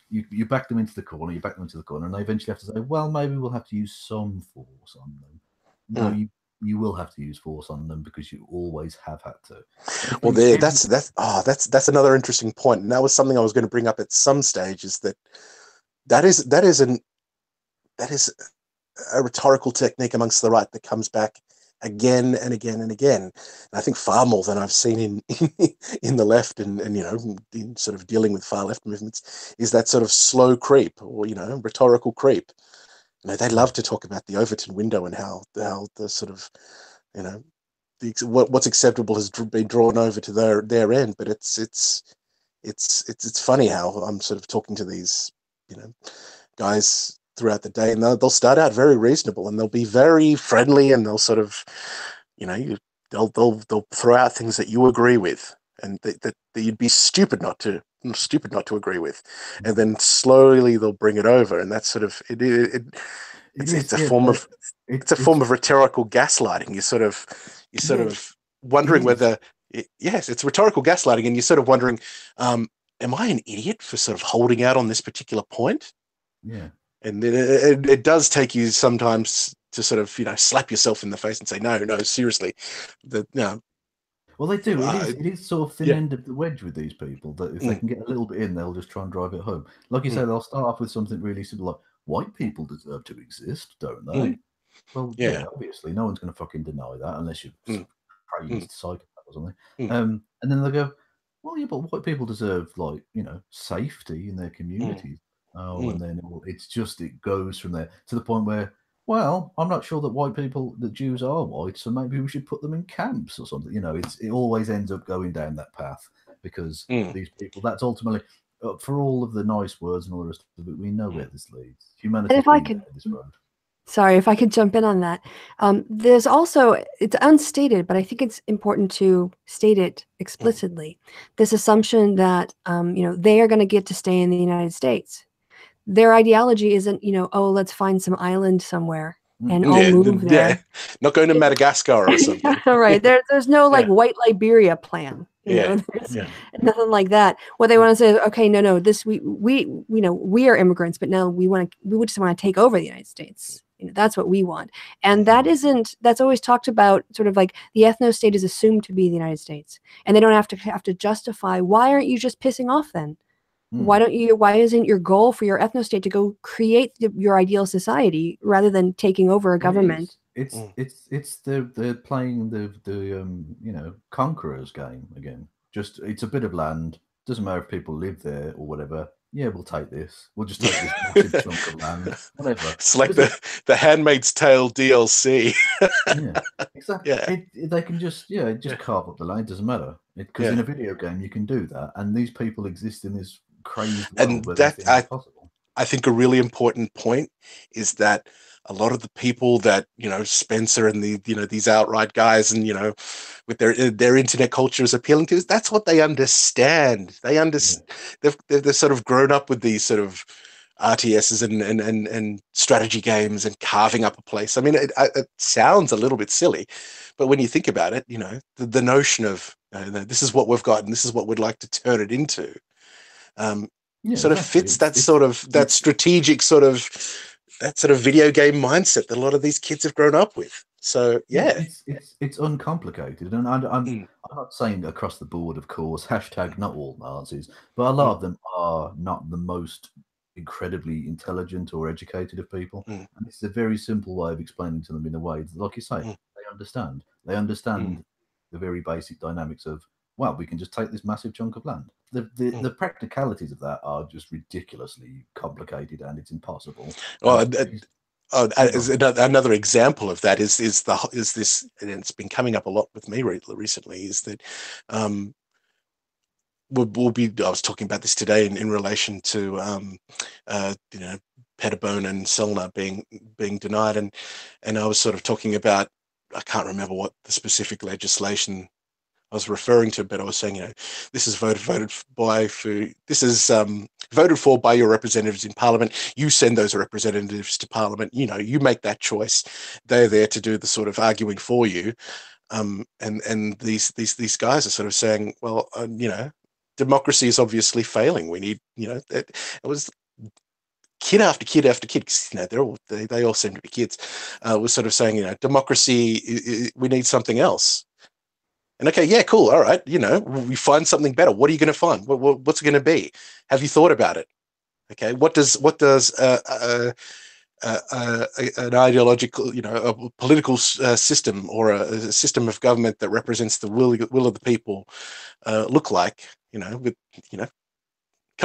you back them into the corner, and they eventually have to say, well, maybe we'll have to use some force on them. No, you will have to use force on them, because you always have had to. Well, that's another interesting point, and that was something I was going to bring up at some stage. Is that is a rhetorical technique amongst the right that comes back again and again and again. And I think far more than I've seen in the left and in sort of dealing with far left movements, is that sort of slow creep, or rhetorical creep. They love to talk about the Overton window and how the sort of what's acceptable has been drawn over to their end. But it's funny how I'm sort of talking to these guys throughout the day, and they'll start out very reasonable, and they'll be very friendly, and they'll sort of they'll throw out things that you agree with, and that you'd be stupid not to agree with, and then slowly they'll bring it over, and that's sort of it's a form of rhetorical gaslighting. You're sort of wondering whether it's rhetorical gaslighting, and you're sort of wondering, am I an idiot for sort of holding out on this particular point? Yeah, and it does take you sometimes to sort of slap yourself in the face and say, no, seriously, Well, they do. It is sort of thin end of the wedge with these people, that if they can get a little bit in, they'll just try and drive it home. Like you say, they'll start off with something really simple, like, white people deserve to exist, don't they? Well, yeah, obviously, no one's going to fucking deny that, unless you're crazed psychopath or something. And then they'll go, well, yeah, but white people deserve, like, safety in their communities. And then it goes from there to the point where, well, I'm not sure that Jews are white, so maybe we should put them in camps or something. It always ends up going down that path, because these people, that's ultimately, for all of the nice words and all the rest of it, we know where this leads. Humanity. And if I could, sorry, if I could jump in on that. There's also, it's unstated, but I think it's important to state it explicitly, this assumption that, they are going to get to stay in the United States. Their ideology isn't, oh, let's find some island somewhere and all move there. Yeah. Not going to Madagascar or something. Right. There's no white Liberia plan. There's nothing like that. What they want to say is, okay, no, this we are immigrants, but now we just want to take over the United States. That's what we want. And that's always talked about, sort of like the ethno-state is assumed to be the United States. And they don't have to justify, why aren't you just pissing off then? Why isn't your goal for your ethnostate to go create your ideal society rather than taking over a government? It's they're playing the conquerors game again. Just it's a bit of land. Doesn't matter if people live there or whatever. Yeah, we'll take this. We'll just take this massive chunk of land. Whatever. It's like the Handmaid's Tale DLC. Yeah, exactly. Yeah. They can just carve up the land. It doesn't matter because in a video game you can do that, and these people exist in this crazed world And where that anything is possible. I think a really important point is that a lot of the people that, Spencer and these outright guys and, with their internet culture is appealing to, that's what they understand. They understand. They've sort of grown up with these sort of RTSs and strategy games and carving up a place. I mean, it sounds a little bit silly, but when you think about it, the notion of this is what we've got and this is what we'd like to turn it into. Sort of fits that strategic sort of video game mindset that a lot of these kids have grown up with. So it's uncomplicated, and I'm not saying across the board, of course. # not all Nazis, but a lot of them are not the most incredibly intelligent or educated of people. And it's a very simple way of explaining to them in a way, like you say, they understand. They understand the very basic dynamics of, well, we can just take this massive chunk of land. The practicalities of that are just ridiculously complicated, and it's impossible. Well, another example of that is this, and it's been coming up a lot with me recently. Is that we'll be? I was talking about this today in relation to Pettibone and Selner being denied, and I was sort of talking about, I can't remember what the specific legislation I was referring to, but I was saying, this is voted for by your representatives in Parliament. You send those representatives to Parliament. You make that choice. They're there to do the sort of arguing for you. And these guys are sort of saying, well, democracy is obviously failing. We need, it was kid after kid after kid, because they all seem to be kids. Was sort of saying, democracy, we need something else. And okay, yeah, cool. All right. We find something better. What are you going to find? What's it going to be? Have you thought about it? Okay. What does an ideological, a political system or a system of government that represents the will of the people look like? Come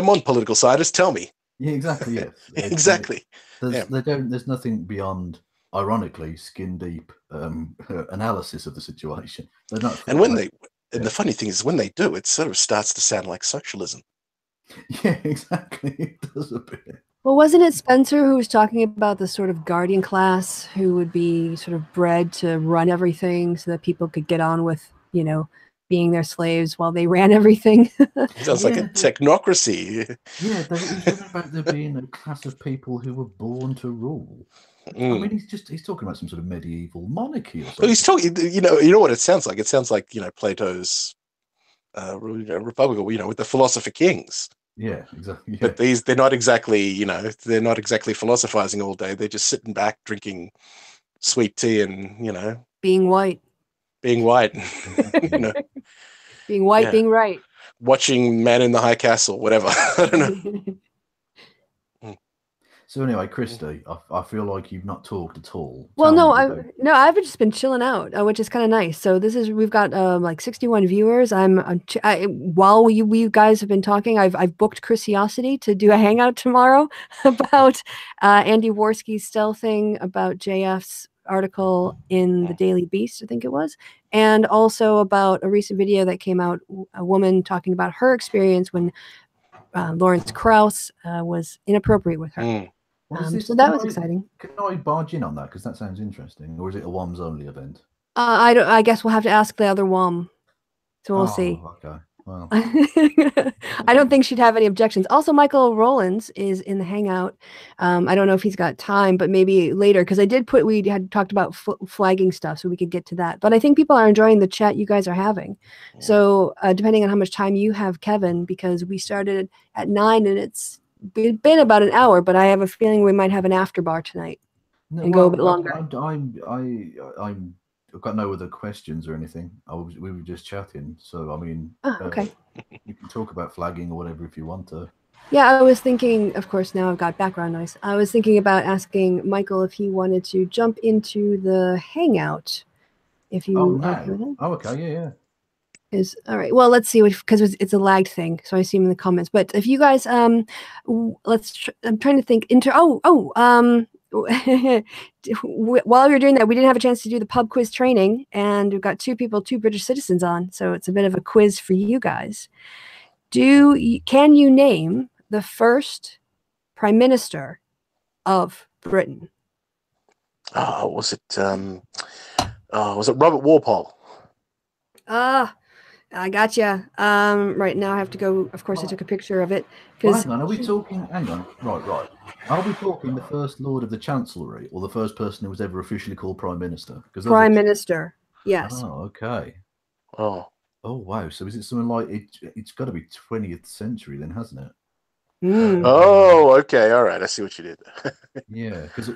on, political scientists, tell me. Yeah, exactly. Yes. Exactly. There's nothing beyond, ironically, skin deep analysis of the situation. And the funny thing is, when they do, it sort of starts to sound like socialism. Yeah, exactly. It does a bit. Well, wasn't it Spencer who was talking about the sort of guardian class who would be sort of bred to run everything so that people could get on with, being their slaves while they ran everything? Sounds like a technocracy. Yeah, he's talking about there being a class of people who were born to rule. I mean, he's talking about some sort of medieval monarchy or something. But he's talking, you know what it sounds like? It sounds like, Plato's Republic, with the philosopher kings. Yeah, exactly. Yeah. But they're not exactly, they're not exactly philosophizing all day. They're just sitting back, drinking sweet tea and, being white. Being white, Being white, being right. Watching Man in the High Castle, whatever. I don't know. So anyway, Kristi, I feel like you've not talked at all. Well, I've just been chilling out, which is kind of nice. So we've got like 61 viewers. While we guys have been talking, I've booked Christiosity to do a hangout tomorrow about Andy Worski's stealthing about JF's article in the Daily Beast, I think it was, and also about a recent video that came out, a woman talking about her experience when Lawrence Krauss was inappropriate with her. So that was exciting. Can I barge in on that, because that sounds interesting, or is it a WOMs only event? I guess we'll have to ask the other WOM, so we'll see. Okay. Well, I don't think she'd have any objections. Also, Michael Rowlands is in the hangout. I don't know if he's got time, but maybe later, because we had talked about flagging stuff, so we could get to that. But I think people are enjoying the chat you guys are having. So depending on how much time you have, Kevin, because we started at 9 and it's been about an hour, but I have a feeling we might have an after bar tonight and go a bit longer. I've got no other questions or anything. We were just chatting, so I mean, okay. You can talk about flagging or whatever if you want to. Yeah, I was thinking, of course, now I've got background noise. I was thinking about asking Michael if he wanted to jump into the Hangout. If you are okay with that. Oh, okay, yeah. Is all right. Well, let's see, because it's a lagged thing, so I see him in the comments. But if you guys, I'm trying to think. While we were doing that, we didn't have a chance to do the pub quiz training, and we've got two British citizens on, so it's a bit of a quiz for you guys. Can you name the first Prime Minister of Britain? Was it Robert Walpole? I gotcha. Right now I have to go. Of course, I took a picture of it. Well, hang on, are we talking? Hang on, right. Are we talking the first Lord of the Chancellery, or the first person who was ever officially called Prime Minister? Prime Minister, yes. Oh, okay. Oh, wow. So is it something like it's got to be 20th century then, hasn't it? Oh, okay. All right. I see what you did. Yeah, because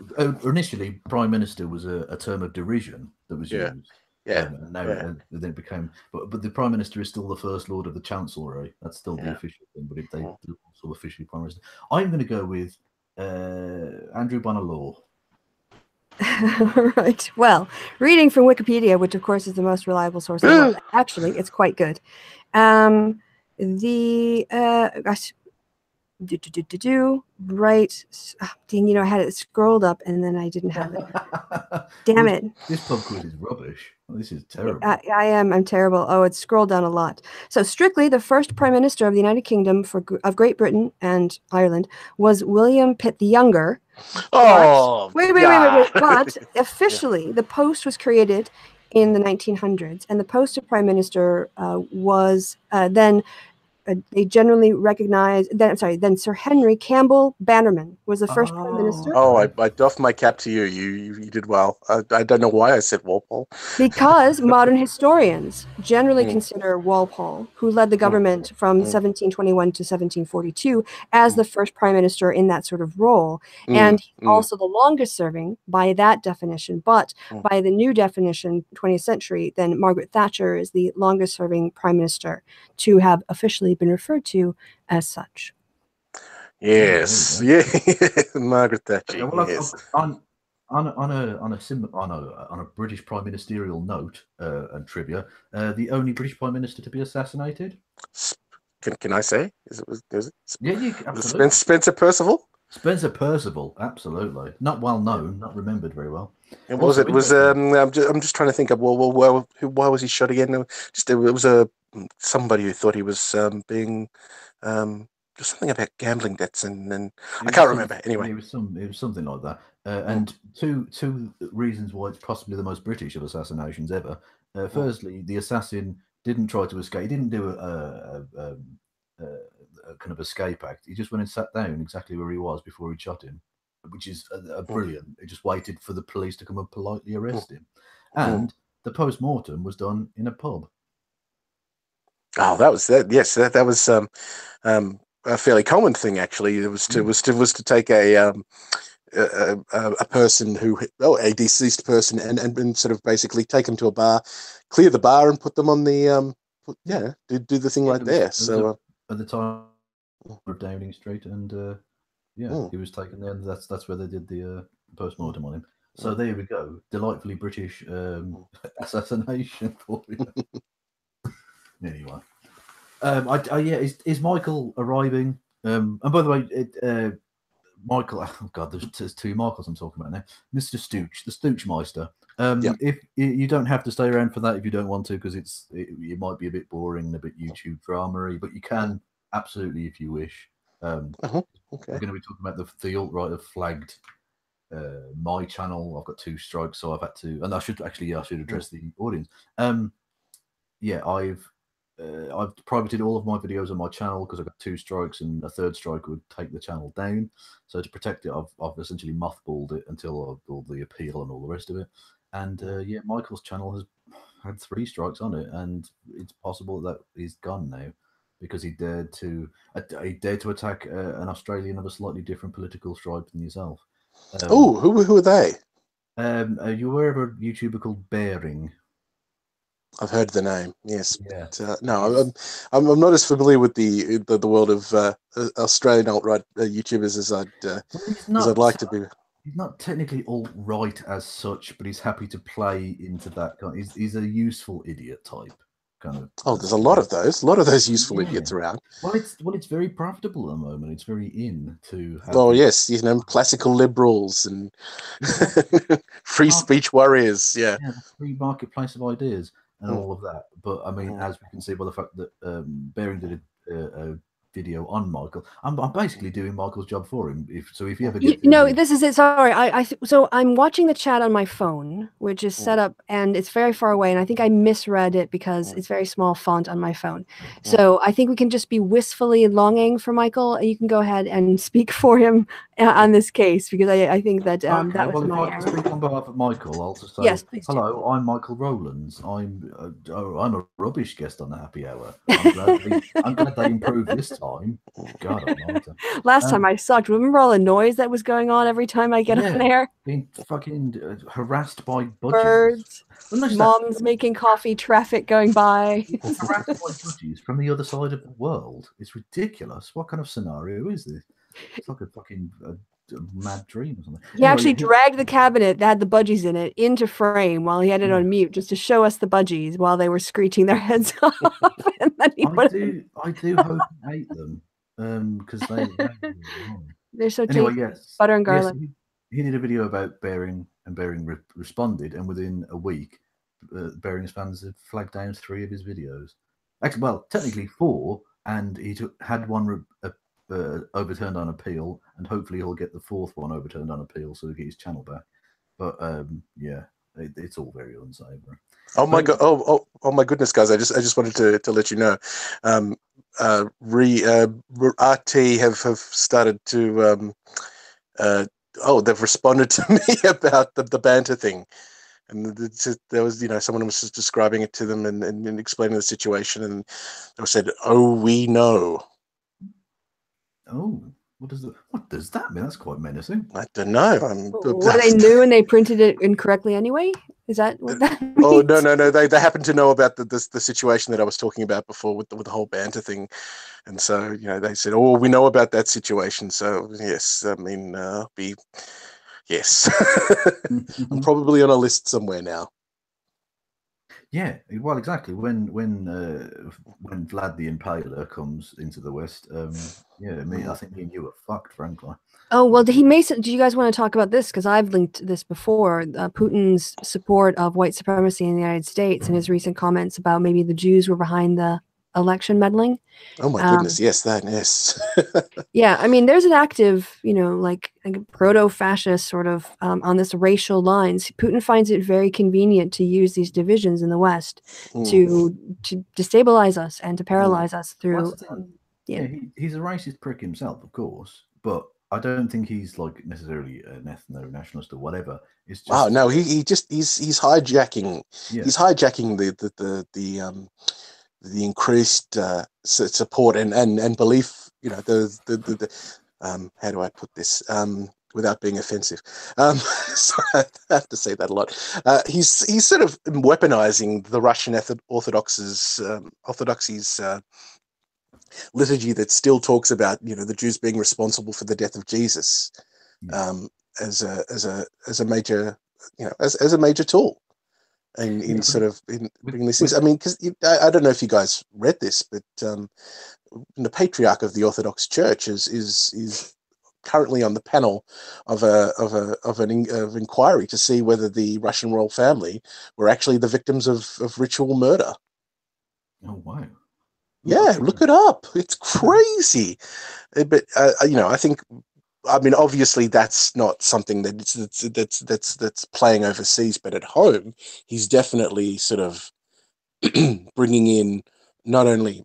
initially Prime Minister was a term of derision that was used. Yeah. And now then it became, but the Prime Minister is still the First Lord of the Chancellery. That's still the official thing, but they also officially Prime Minister. I'm going to go with Andrew Bonar-Law. Right. Well, reading from Wikipedia, which of course is the most reliable source in the world, actually, it's quite good. Right. Dang, I had it scrolled up and then I didn't have it. Damn it. This pub quiz is rubbish. This is terrible. I'm terrible. Oh, it's scrolled down a lot. So strictly, the first Prime Minister of the United Kingdom of Great Britain and Ireland was William Pitt the Younger. Oh, wait. But officially, the post was created in the 1900s, and the post of Prime Minister was then they generally recognized. Then Sir Henry Campbell Bannerman was the first Prime Minister. Oh, I doff my cap to you. You did well. I don't know why I said Walpole. Because modern historians generally consider Walpole, who led the government from 1721 to 1742, as the first prime minister in that sort of role. And also the longest serving by that definition. But by the new definition, 20th century, then Margaret Thatcher is the longest serving prime minister to have officially been referred to as such. Yes, Margaret Thatcher. Yes. On a British prime ministerial note and trivia, the only British prime minister to be assassinated. Can I say? Is it? Yeah, absolutely. Spencer Perceval. Spencer Perceval, absolutely. Not well known, not remembered very well. And I'm just trying to think of why was he shot again? It was somebody who thought he was being just something about gambling debts and I can't remember. Anyway, it was something like that. And two reasons why it's possibly the most British of assassinations ever. Firstly, the assassin didn't try to escape. He didn't do a kind of escape act. He just went and sat down exactly where he was before he shot him, which is brilliant. He just waited for the police to come and politely arrest him. And the post-mortem was done in a pub. Oh, that was that. Yes, that was a fairly common thing actually. It was to take a person a deceased person and sort of basically take them to a bar, clear the bar, and put them on the do the thing right there. So at the time of Downing Street, and he was taken there. And that's where they did the post-mortem on him. So there we go, delightfully British assassination for you. Anyway, is Michael arriving? And by the way, Michael. Oh God, there's two Michaels I'm talking about now. Mr. Stooch, the Stoochmeister. If you don't have to stay around for that if you don't want to, because it might be a bit boring and a bit YouTube drama-y, but you can absolutely if you wish. Okay. We're going to be talking about the alt-right have flagged my channel. I've got 2 strikes, so I've had to, and I should address the audience. I've privated all of my videos on my channel because I've got 2 strikes, and a 3rd strike would take the channel down. So to protect it, I've essentially mothballed it until all the appeal and all the rest of it. And Michael's channel has had 3 strikes on it, and it's possible that he's gone now because he dared to attack an Australian of a slightly different political stripe than yourself. Who are they? Are you aware of a YouTuber called Bearing? I've heard the name. Yes, Yeah. but no, I'm not as familiar with the world of Australian alt-right YouTubers as I'd like to be. He's not technically alt-right as such, but he's happy to play into that kind. He's a useful idiot type kind of. Oh, there's a lot of those useful Yeah. idiots around. Well, it's very profitable at the moment. It's very in to have. Oh yes, classical liberals and free speech warriors. Yeah. The free marketplace of ideas and all of that. But I mean, as we can see by the fact that Baring did a video on Michael, I'm basically doing Michael's job for him. If he ever gets this is it. Sorry, so I'm watching the chat on my phone, which is set up, and it's very far away, and I think I misread it because it's very small font on my phone. So I think we can just be wistfully longing for Michael. You can go ahead and speak for him on this case, because I think that that was my error. If I speak on behalf of Michael, I'll just say, yes, please. Hello, I'm Michael Rowlands. I'm a rubbish guest on the happy hour. I'm glad they improved this time. God, last time I sucked. Remember all the noise that was going on every time I get on there? Being fucking harassed by birds, moms making coffee, traffic going by. Harassed by budgies from the other side of the world. It's ridiculous. What kind of scenario is this? It's like a fucking a mad dream or something. He actually dragged the cabinet that had the budgies in it into frame while he had it on mute, just to show us the budgies while they were screeching their heads off. And then I do hope he hate them because they're so anyway, tasty. yes, Butter and garlic. Yes, he did a video about Baring, and Baring responded, and within a week, Baring's fans had flagged down 3 of his videos. Actually, well, technically 4, and he had one overturned on appeal, and hopefully he'll get the 4th one overturned on appeal, so he'll get his channel back. But it's all very unsavory. Oh my god! Oh my goodness, guys! I just wanted to let you know, RT have started to they've responded to me about the banter thing, and there was someone was just describing it to them and explaining the situation, and they said, "Oh, we know." Oh, what does that mean? That's quite menacing. I don't know. Well, they knew and they printed it incorrectly anyway. Is that what that means? Oh no! They happen to know about the situation that I was talking about before with the whole banter thing, and so they said, "Oh, we know about that situation." So yes, I mean, yes, I'm probably on a list somewhere now. Yeah, well, exactly. When Vlad the Impaler comes into the West, I think me and you are fucked, frankly. Oh, well, do you guys want to talk about this? Because I've linked this before. Putin's support of white supremacy in the United States and his recent comments about maybe the Jews were behind the election meddling. Oh my goodness, yes. Yeah, I mean, there's an active, like a proto-fascist sort of on this racial lines. Putin finds it very convenient to use these divisions in the West to destabilize us and to paralyze us through. He's a racist prick himself, of course, but I don't think he's like necessarily an ethno-nationalist or whatever. It's just he's hijacking. Yeah. He's hijacking the increased support and belief. How do I put this without being offensive? So I have to say that a lot. He's sort of weaponizing the Russian Orthodoxy's liturgy that still talks about the Jews being responsible for the death of Jesus as a major as a major tool in bringing these things. I mean, because I don't know if you guys read this, but the Patriarch of the Orthodox Church is currently on the panel of an inquiry to see whether the Russian royal family were actually the victims of ritual murder. Oh wow! Yeah, look it up. It's crazy. But I think, I mean, obviously that's not something that's playing overseas, but at home, he's definitely sort of bringing in not only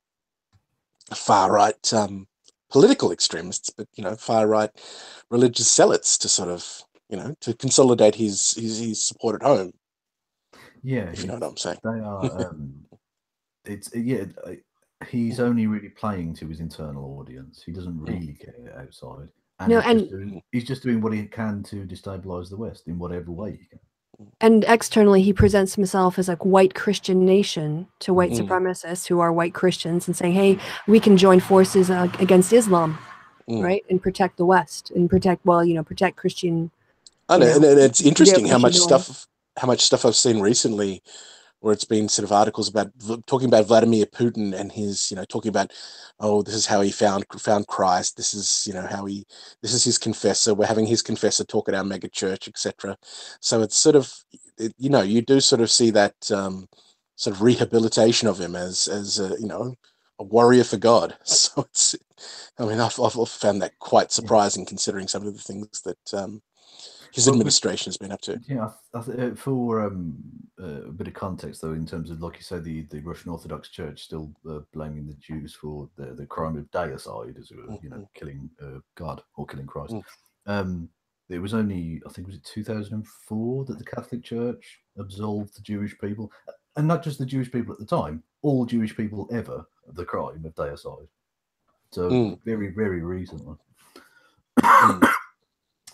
far right political extremists, but far right religious zealots to sort of to consolidate his support at home. Yeah, if you know what I'm saying. They are. He's only really playing to his internal audience. He doesn't really care outside. And he's just doing what he can to destabilize the West in whatever way he can. And externally, he presents himself as like white Christian nation to white supremacists who are white Christians and saying, hey, we can join forces against Islam, right? And protect the West and protect Christian. And it's interesting how much Judeo-Christian stuff I've seen recently where it's been sort of articles about talking about Vladimir Putin and his, talking about, oh, this is how he found Christ. This is, this is his confessor. We're having his confessor talk at our mega church, etc. So it's sort of, you do sort of see that sort of rehabilitation of him as a warrior for God. So it's, I mean, I've found that quite surprising considering some of the things that his administration has been up to. Yeah, for a bit of context, though, in terms of, like you say, the Russian Orthodox Church still blaming the Jews for the crime of deicide, as it were, killing God or killing Christ. It was only, I think, was it 2004 that the Catholic Church absolved the Jewish people, and not just the Jewish people at the time, all Jewish people ever, of the crime of deicide. So very, very recently.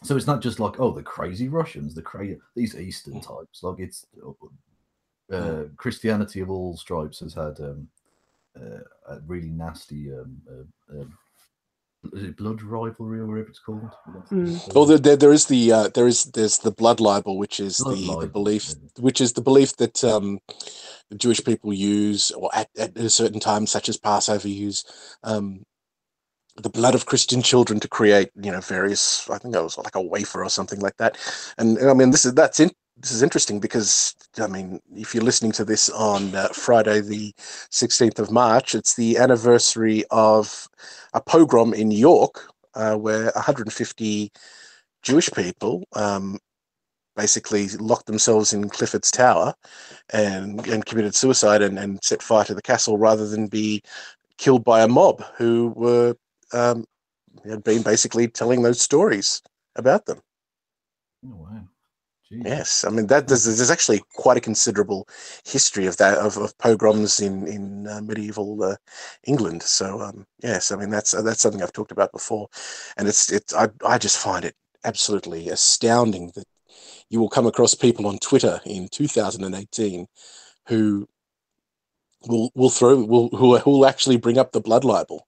So it's not just like, oh, the crazy Russians, these Eastern types. Like it's Christianity of all stripes has had a really nasty is it blood rivalry or whatever it's called? Well, there's the blood libel, which is the belief, that the Jewish people use, or at a certain time, such as Passover, use the blood of Christian children to create, various, I think it was like a wafer or something like that. And I mean, this is interesting because, I mean, if you're listening to this on Friday, the 16th of March, it's the anniversary of a pogrom in New York, where 150 Jewish people basically locked themselves in Clifford's Tower and committed suicide and set fire to the castle rather than be killed by a mob who were had been basically telling those stories about them. Oh, wow. Jeez. Yes, I mean that there's actually quite a considerable history of that of pogroms in medieval England. So yes, I mean that's something I've talked about before, and I just find it absolutely astounding that you will come across people on Twitter in 2018 who will actually bring up the blood libel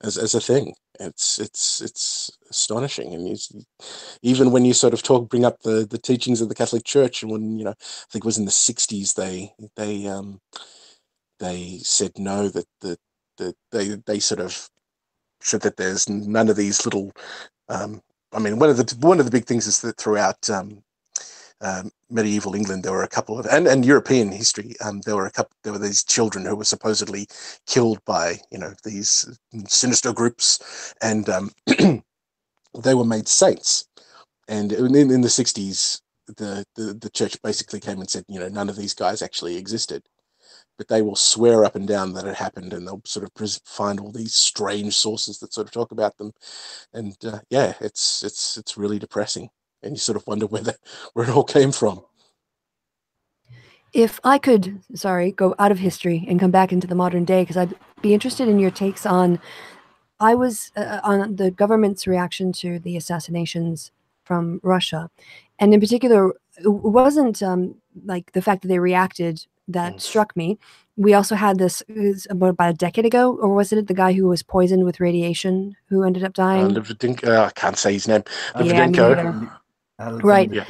as a thing. It's astonishing, and even when you sort of bring up the teachings of the Catholic Church, and when I think it was in the 60s they said no, that they sort of said that there's none of these little I mean one of the big things is that throughout medieval England, there were a couple of, and European history, there were these children who were supposedly killed by these sinister groups, and they were made saints. And in the 60s, the church basically came and said, none of these guys actually existed, but they will swear up and down that it happened, and they'll sort of find all these strange sources that sort of talk about them, and yeah, it's really depressing. And you sort of wonder where it all came from. If I could, go out of history and come back into the modern day, because I'd be interested in your takes on, on the government's reaction to the assassinations from Russia. And in particular, it wasn't like the fact that they reacted that struck me. We also had this about a decade ago, or was it the guy who was poisoned with radiation who ended up dying? I can't say his name. Right. Yeah.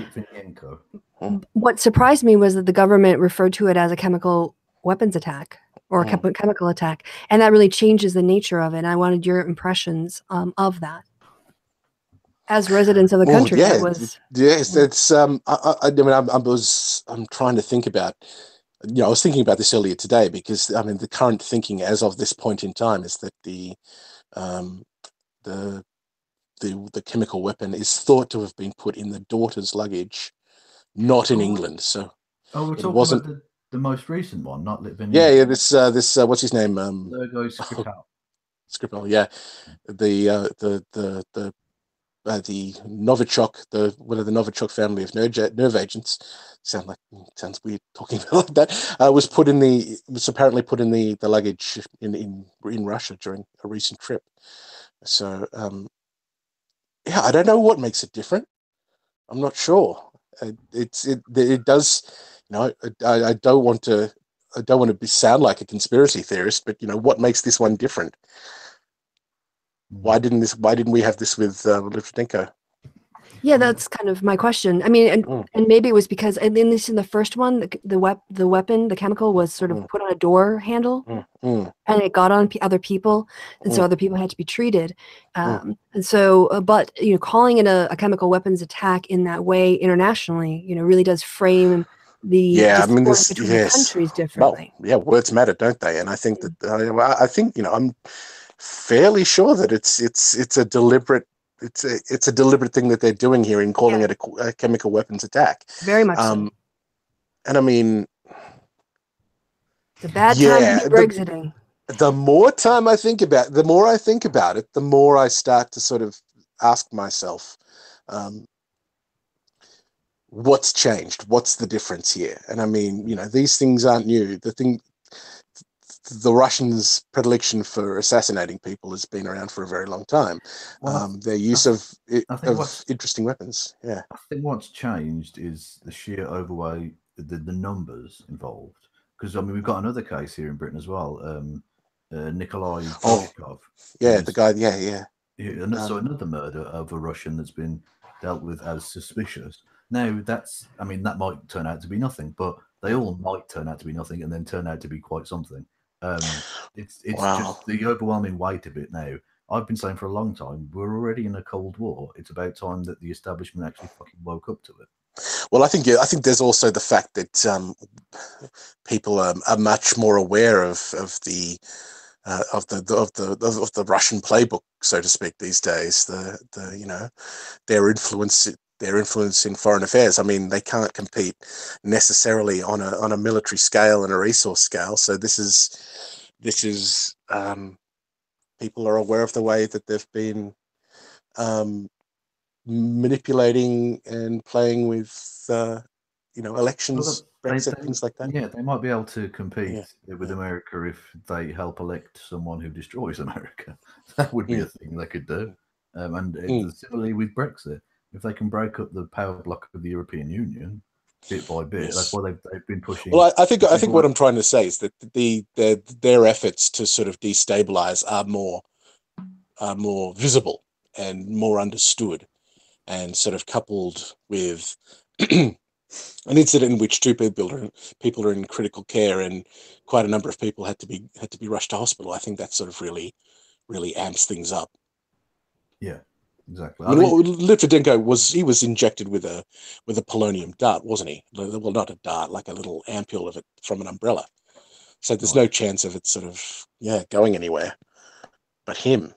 What surprised me was that the government referred to it as a chemical weapons attack or a chemical attack, and that really changes the nature of it. And I wanted your impressions of that as residents of the country. Yeah, it's I mean, I'm trying to think about. I was thinking about this earlier today because I mean the current thinking as of this point in time is that the chemical weapon is thought to have been put in the daughter's luggage, not in England. So we're talking about the most recent one, not Litvinenko. Yeah. This what's his name? Skripal. Yeah, the Novichok, one of the Novichok family of nerve agents. Sounds weird talking about that. Was apparently put in the luggage in Russia during a recent trip. So yeah, I don't know what makes it different. I'm not sure. It does. I don't want to. I don't want to sound like a conspiracy theorist, but what makes this one different? Why didn't we have this with Litvinenko? Yeah, that's kind of my question. I mean, and maybe it was because, at least in the first one, the weapon, the chemical was sort of put on a door handle, and it got on other people, and so other people had to be treated. And so, but calling it a chemical weapons attack in that way internationally, really does frame the discourse between the countries differently. Well, yeah, words matter, don't they? And I think that I think I'm fairly sure that it's a deliberate. It's a deliberate thing that they're doing here in calling it a chemical weapons attack. Very much so. And I mean, it's a bad time to be Brexiting. The more I think about it, the more I start to sort of ask myself, what's changed? What's the difference here? And I mean, these things aren't new. The Russians' predilection for assassinating people has been around for a very long time. Their use of interesting weapons. Yeah, I think what's changed is the sheer overweight, the numbers involved. Because I mean, we've got another case here in Britain as well. Nikolai Pushkov. The guy. So another murder of a Russian that's been dealt with as suspicious. Now that might turn out to be nothing, but they all might turn out to be nothing and then turn out to be quite something. It's just the overwhelming weight of it now. I've been saying for a long time, we're already in a Cold War. It's about time that the establishment actually fucking woke up to it. Well, I think there's also the fact that people are much more aware of the Russian playbook, so to speak, these days. Their influence in foreign affairs. I mean, they can't compete necessarily on a military scale and a resource scale. So this is people are aware of the way that they've been manipulating and playing with elections, Brexit, things like that. Yeah, they might be able to compete with America if they help elect someone who destroys America. That would be a thing they could do. And similarly with Brexit, if they can break up the power block of the European Union bit by bit, that's why they've been pushing. Well, I think what I'm trying to say is that their efforts to sort of destabilize are more visible and more understood, and sort of coupled with an incident in which two people are in critical care and quite a number of people had to be rushed to hospital. I think that sort of really amps things up. Yeah. Exactly. Litvinenko was injected with a polonium dart, wasn't he? Well, not a dart, like a little ampule of it from an umbrella. So there's no chance of it sort of going anywhere. But him.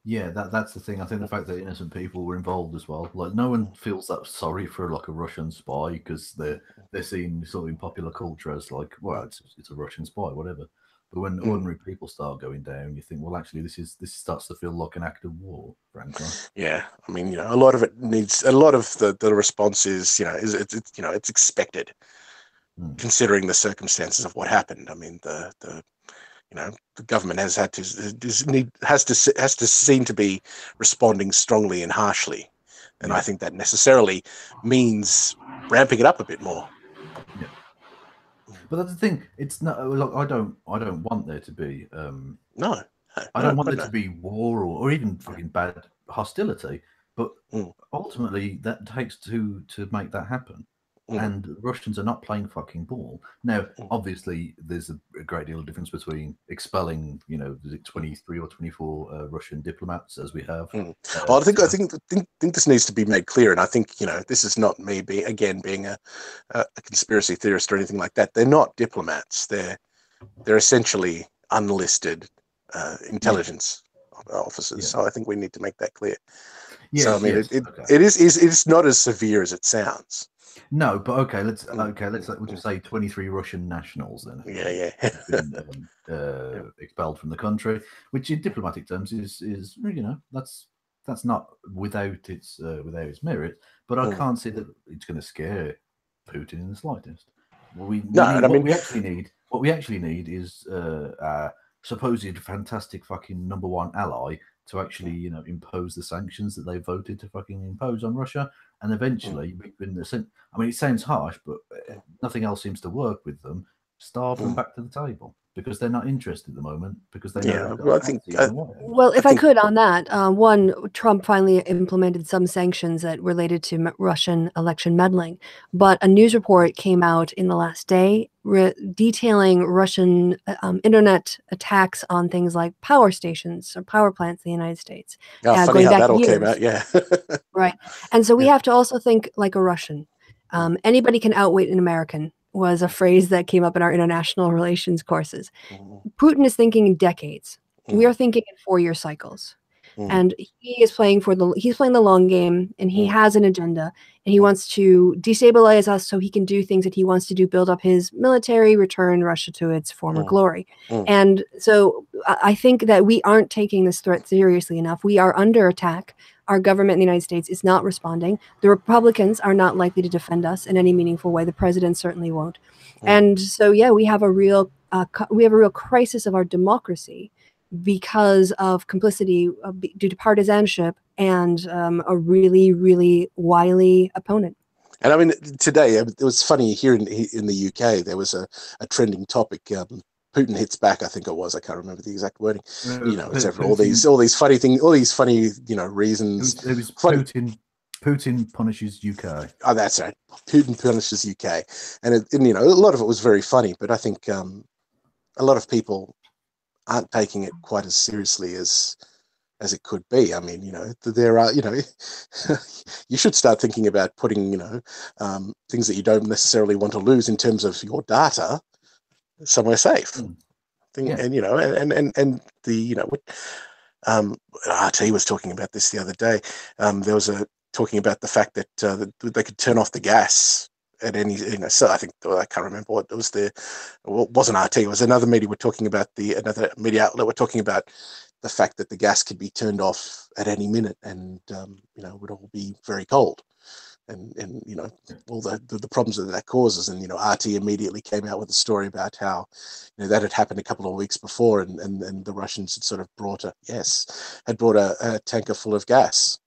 Yeah, that's the thing. I think the fact that innocent people were involved as well. Like, no one feels that sorry for like a Russian spy because they're seen sort of in popular culture as like, well, it's a Russian spy, whatever. But when ordinary people start going down, you think, well, actually, this starts to feel like an act of war, frankly. Yeah, I mean, a lot of it needs a lot of the response is, it's expected, considering the circumstances of what happened. I mean, the government has to seem to be responding strongly and harshly, and I think that necessarily means ramping it up a bit more. Yeah. But that's the thing. It's not. Look, I don't want there to be. No, I don't want there to be war or even fucking bad hostility. But ultimately, that takes two to make that happen. And Russians are not playing fucking ball. Now, obviously, there's a great deal of difference between expelling, is it 23 or 24 Russian diplomats, as we have. Well, I think this needs to be made clear, and I think this is not me being a conspiracy theorist or anything like that. They're not diplomats. They're essentially unlisted intelligence officers. So I think we need to make that clear. Yes, so I mean, it's not as severe as it sounds. No, but okay, let's we'll just say 23 Russian nationals then. Have been expelled from the country, which in diplomatic terms is that's not without its merit. But I can't see that it's going to scare Putin in the slightest. What we actually need is a supposed fantastic fucking #1 ally to actually impose the sanctions that they voted to fucking impose on Russia, And eventually, I mean, it sounds harsh, but nothing else seems to work with them. Starve them back to the table because they're not interested at the moment because they know. Well, I think. Well, if I could on that, one, Trump finally implemented some sanctions that related to Russian election meddling, but a news report came out in the last day detailing Russian internet attacks on things like power stations or power plants in the United States. Funny how that all came out, yeah. Right. And so we have to also think like a Russian. Anybody can outwit an American was a phrase that came up in our international relations courses. Putin is thinking in decades. We are thinking in 4-year cycles. And he is playing the long game, and he has an agenda, and he wants to destabilize us so he can do things that he wants to do, build up his military, return Russia to its former glory. And so I think that we aren't taking this threat seriously enough. We are under attack. Our government in the United States is not responding. The Republicans are not likely to defend us in any meaningful way. The president certainly won't. And so, yeah, we have a real crisis of our democracy because of complicity due to partisanship and a really, really wily opponent. And I mean, today it was funny here in the UK. There was a trending topic. Putin hits back. I think it was. I can't remember the exact wording. It's all these funny things, all these funny reasons. It was Putin punishes UK. Oh, that's right. Putin punishes UK, and a lot of it was very funny. But I think a lot of people aren't taking it quite as seriously as it could be. I mean, there are, you should start thinking about putting, things that you don't necessarily want to lose in terms of your data somewhere safe. And and the RT was talking about this the other day. There was talking about the fact that they could turn off the gas at any, so I think, I can't remember what it was there. Well, it wasn't RT, it was another media. We're talking about another media outlet. We're talking about the fact that the gas could be turned off at any minute, and it would all be very cold, and all the problems that causes. And RT immediately came out with a story about how that had happened a couple of weeks before, and the Russians had sort of brought a tanker full of gas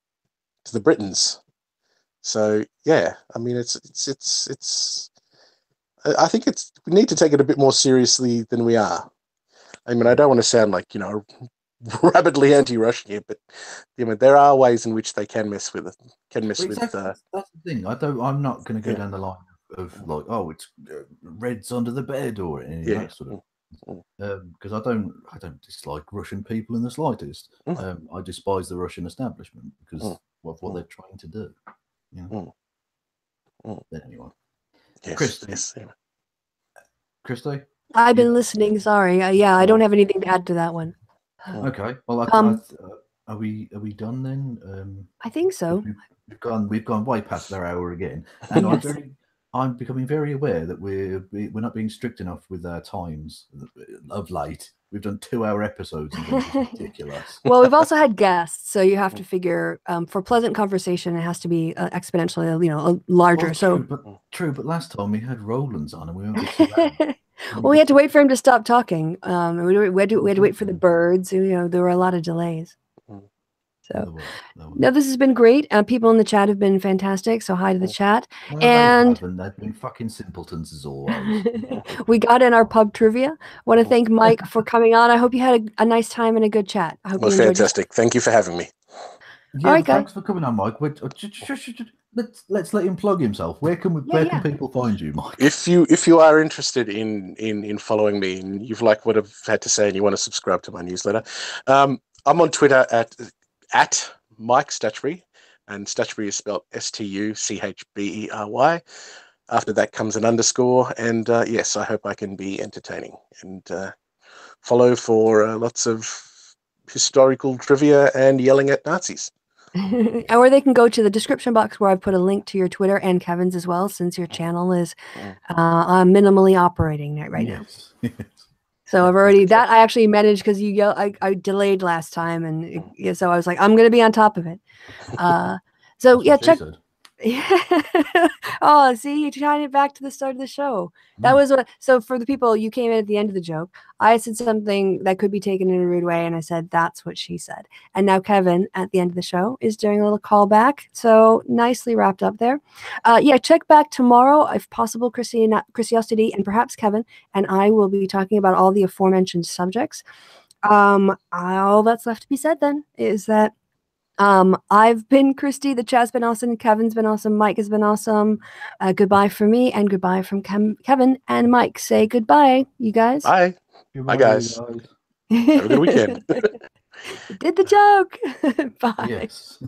to the Britons. So yeah, I mean, it's. I think we need to take it a bit more seriously than we are. I mean, I don't want to sound like rabidly anti-Russian here, but there are ways in which they can mess with it. That's the thing. I'm not going to go down the line of like, oh, it's Reds under the bed or any of that sort of. Because I don't dislike Russian people in the slightest. I despise the Russian establishment because of what they're trying to do. Anyway, Kristi. Kristi, I've been listening. Sorry. I don't have anything to add to that one. Okay. Well, are we done then? I think so. We've gone way past our hour again, and I'm becoming very aware that we're not being strict enough with our times of late. We've done 2-hour episodes, and it's ridiculous. Well, we've also had guests, so you have to figure for pleasant conversation, it has to be exponentially, larger. True, but last time we had Rowlands on, and we only did well, we had to wait for him to stop talking. We had to wait for the birds. There were a lot of delays. So, no, this has been great. People in the chat have been fantastic. So hi to the chat. And they've been fucking simpletons as always. We got in our pub trivia. Want to thank Mike for coming on. I hope you had a nice time and a good chat. I hope you enjoyed fantastic. It. Thank you for having me. Yeah, all right, thanks for coming on, Mike. Let's let him plug himself. Where can people find you, Mike? If you are interested in following me and you've liked what I've had to say and you want to subscribe to my newsletter, I'm on Twitter at Mike Stuchbery, and Stuchbery is spelled Stuchbery. After that comes an underscore, and yes, I hope I can be entertaining, and follow for lots of historical trivia and yelling at Nazis. Or they can go to the description box where I've put a link to your Twitter and Kevin's as well, since your channel is minimally operating right now. Yes. So I've already I actually managed because you yelled. I delayed last time, and so I was like, I'm going to be on top of it. So yeah, Oh, see, you tied it back to the start of the show. That was what. So for the people, you came in at the end of the joke. I said something that could be taken in a rude way, and I said that's what she said. And now Kevin, at the end of the show, is doing a little callback. So nicely wrapped up there. Yeah, check back tomorrow, if possible. Christiosity, and perhaps Kevin and I will be talking about all the aforementioned subjects. All that's left to be said then is that. I've been Kristi, the chat's been awesome, Kevin's been awesome, Mike has been awesome. Goodbye from me and goodbye from Kevin and Mike. Say goodbye, you guys. Bye. Goodbye, Bye, guys. Have a good weekend. Did the joke. Bye. Yes.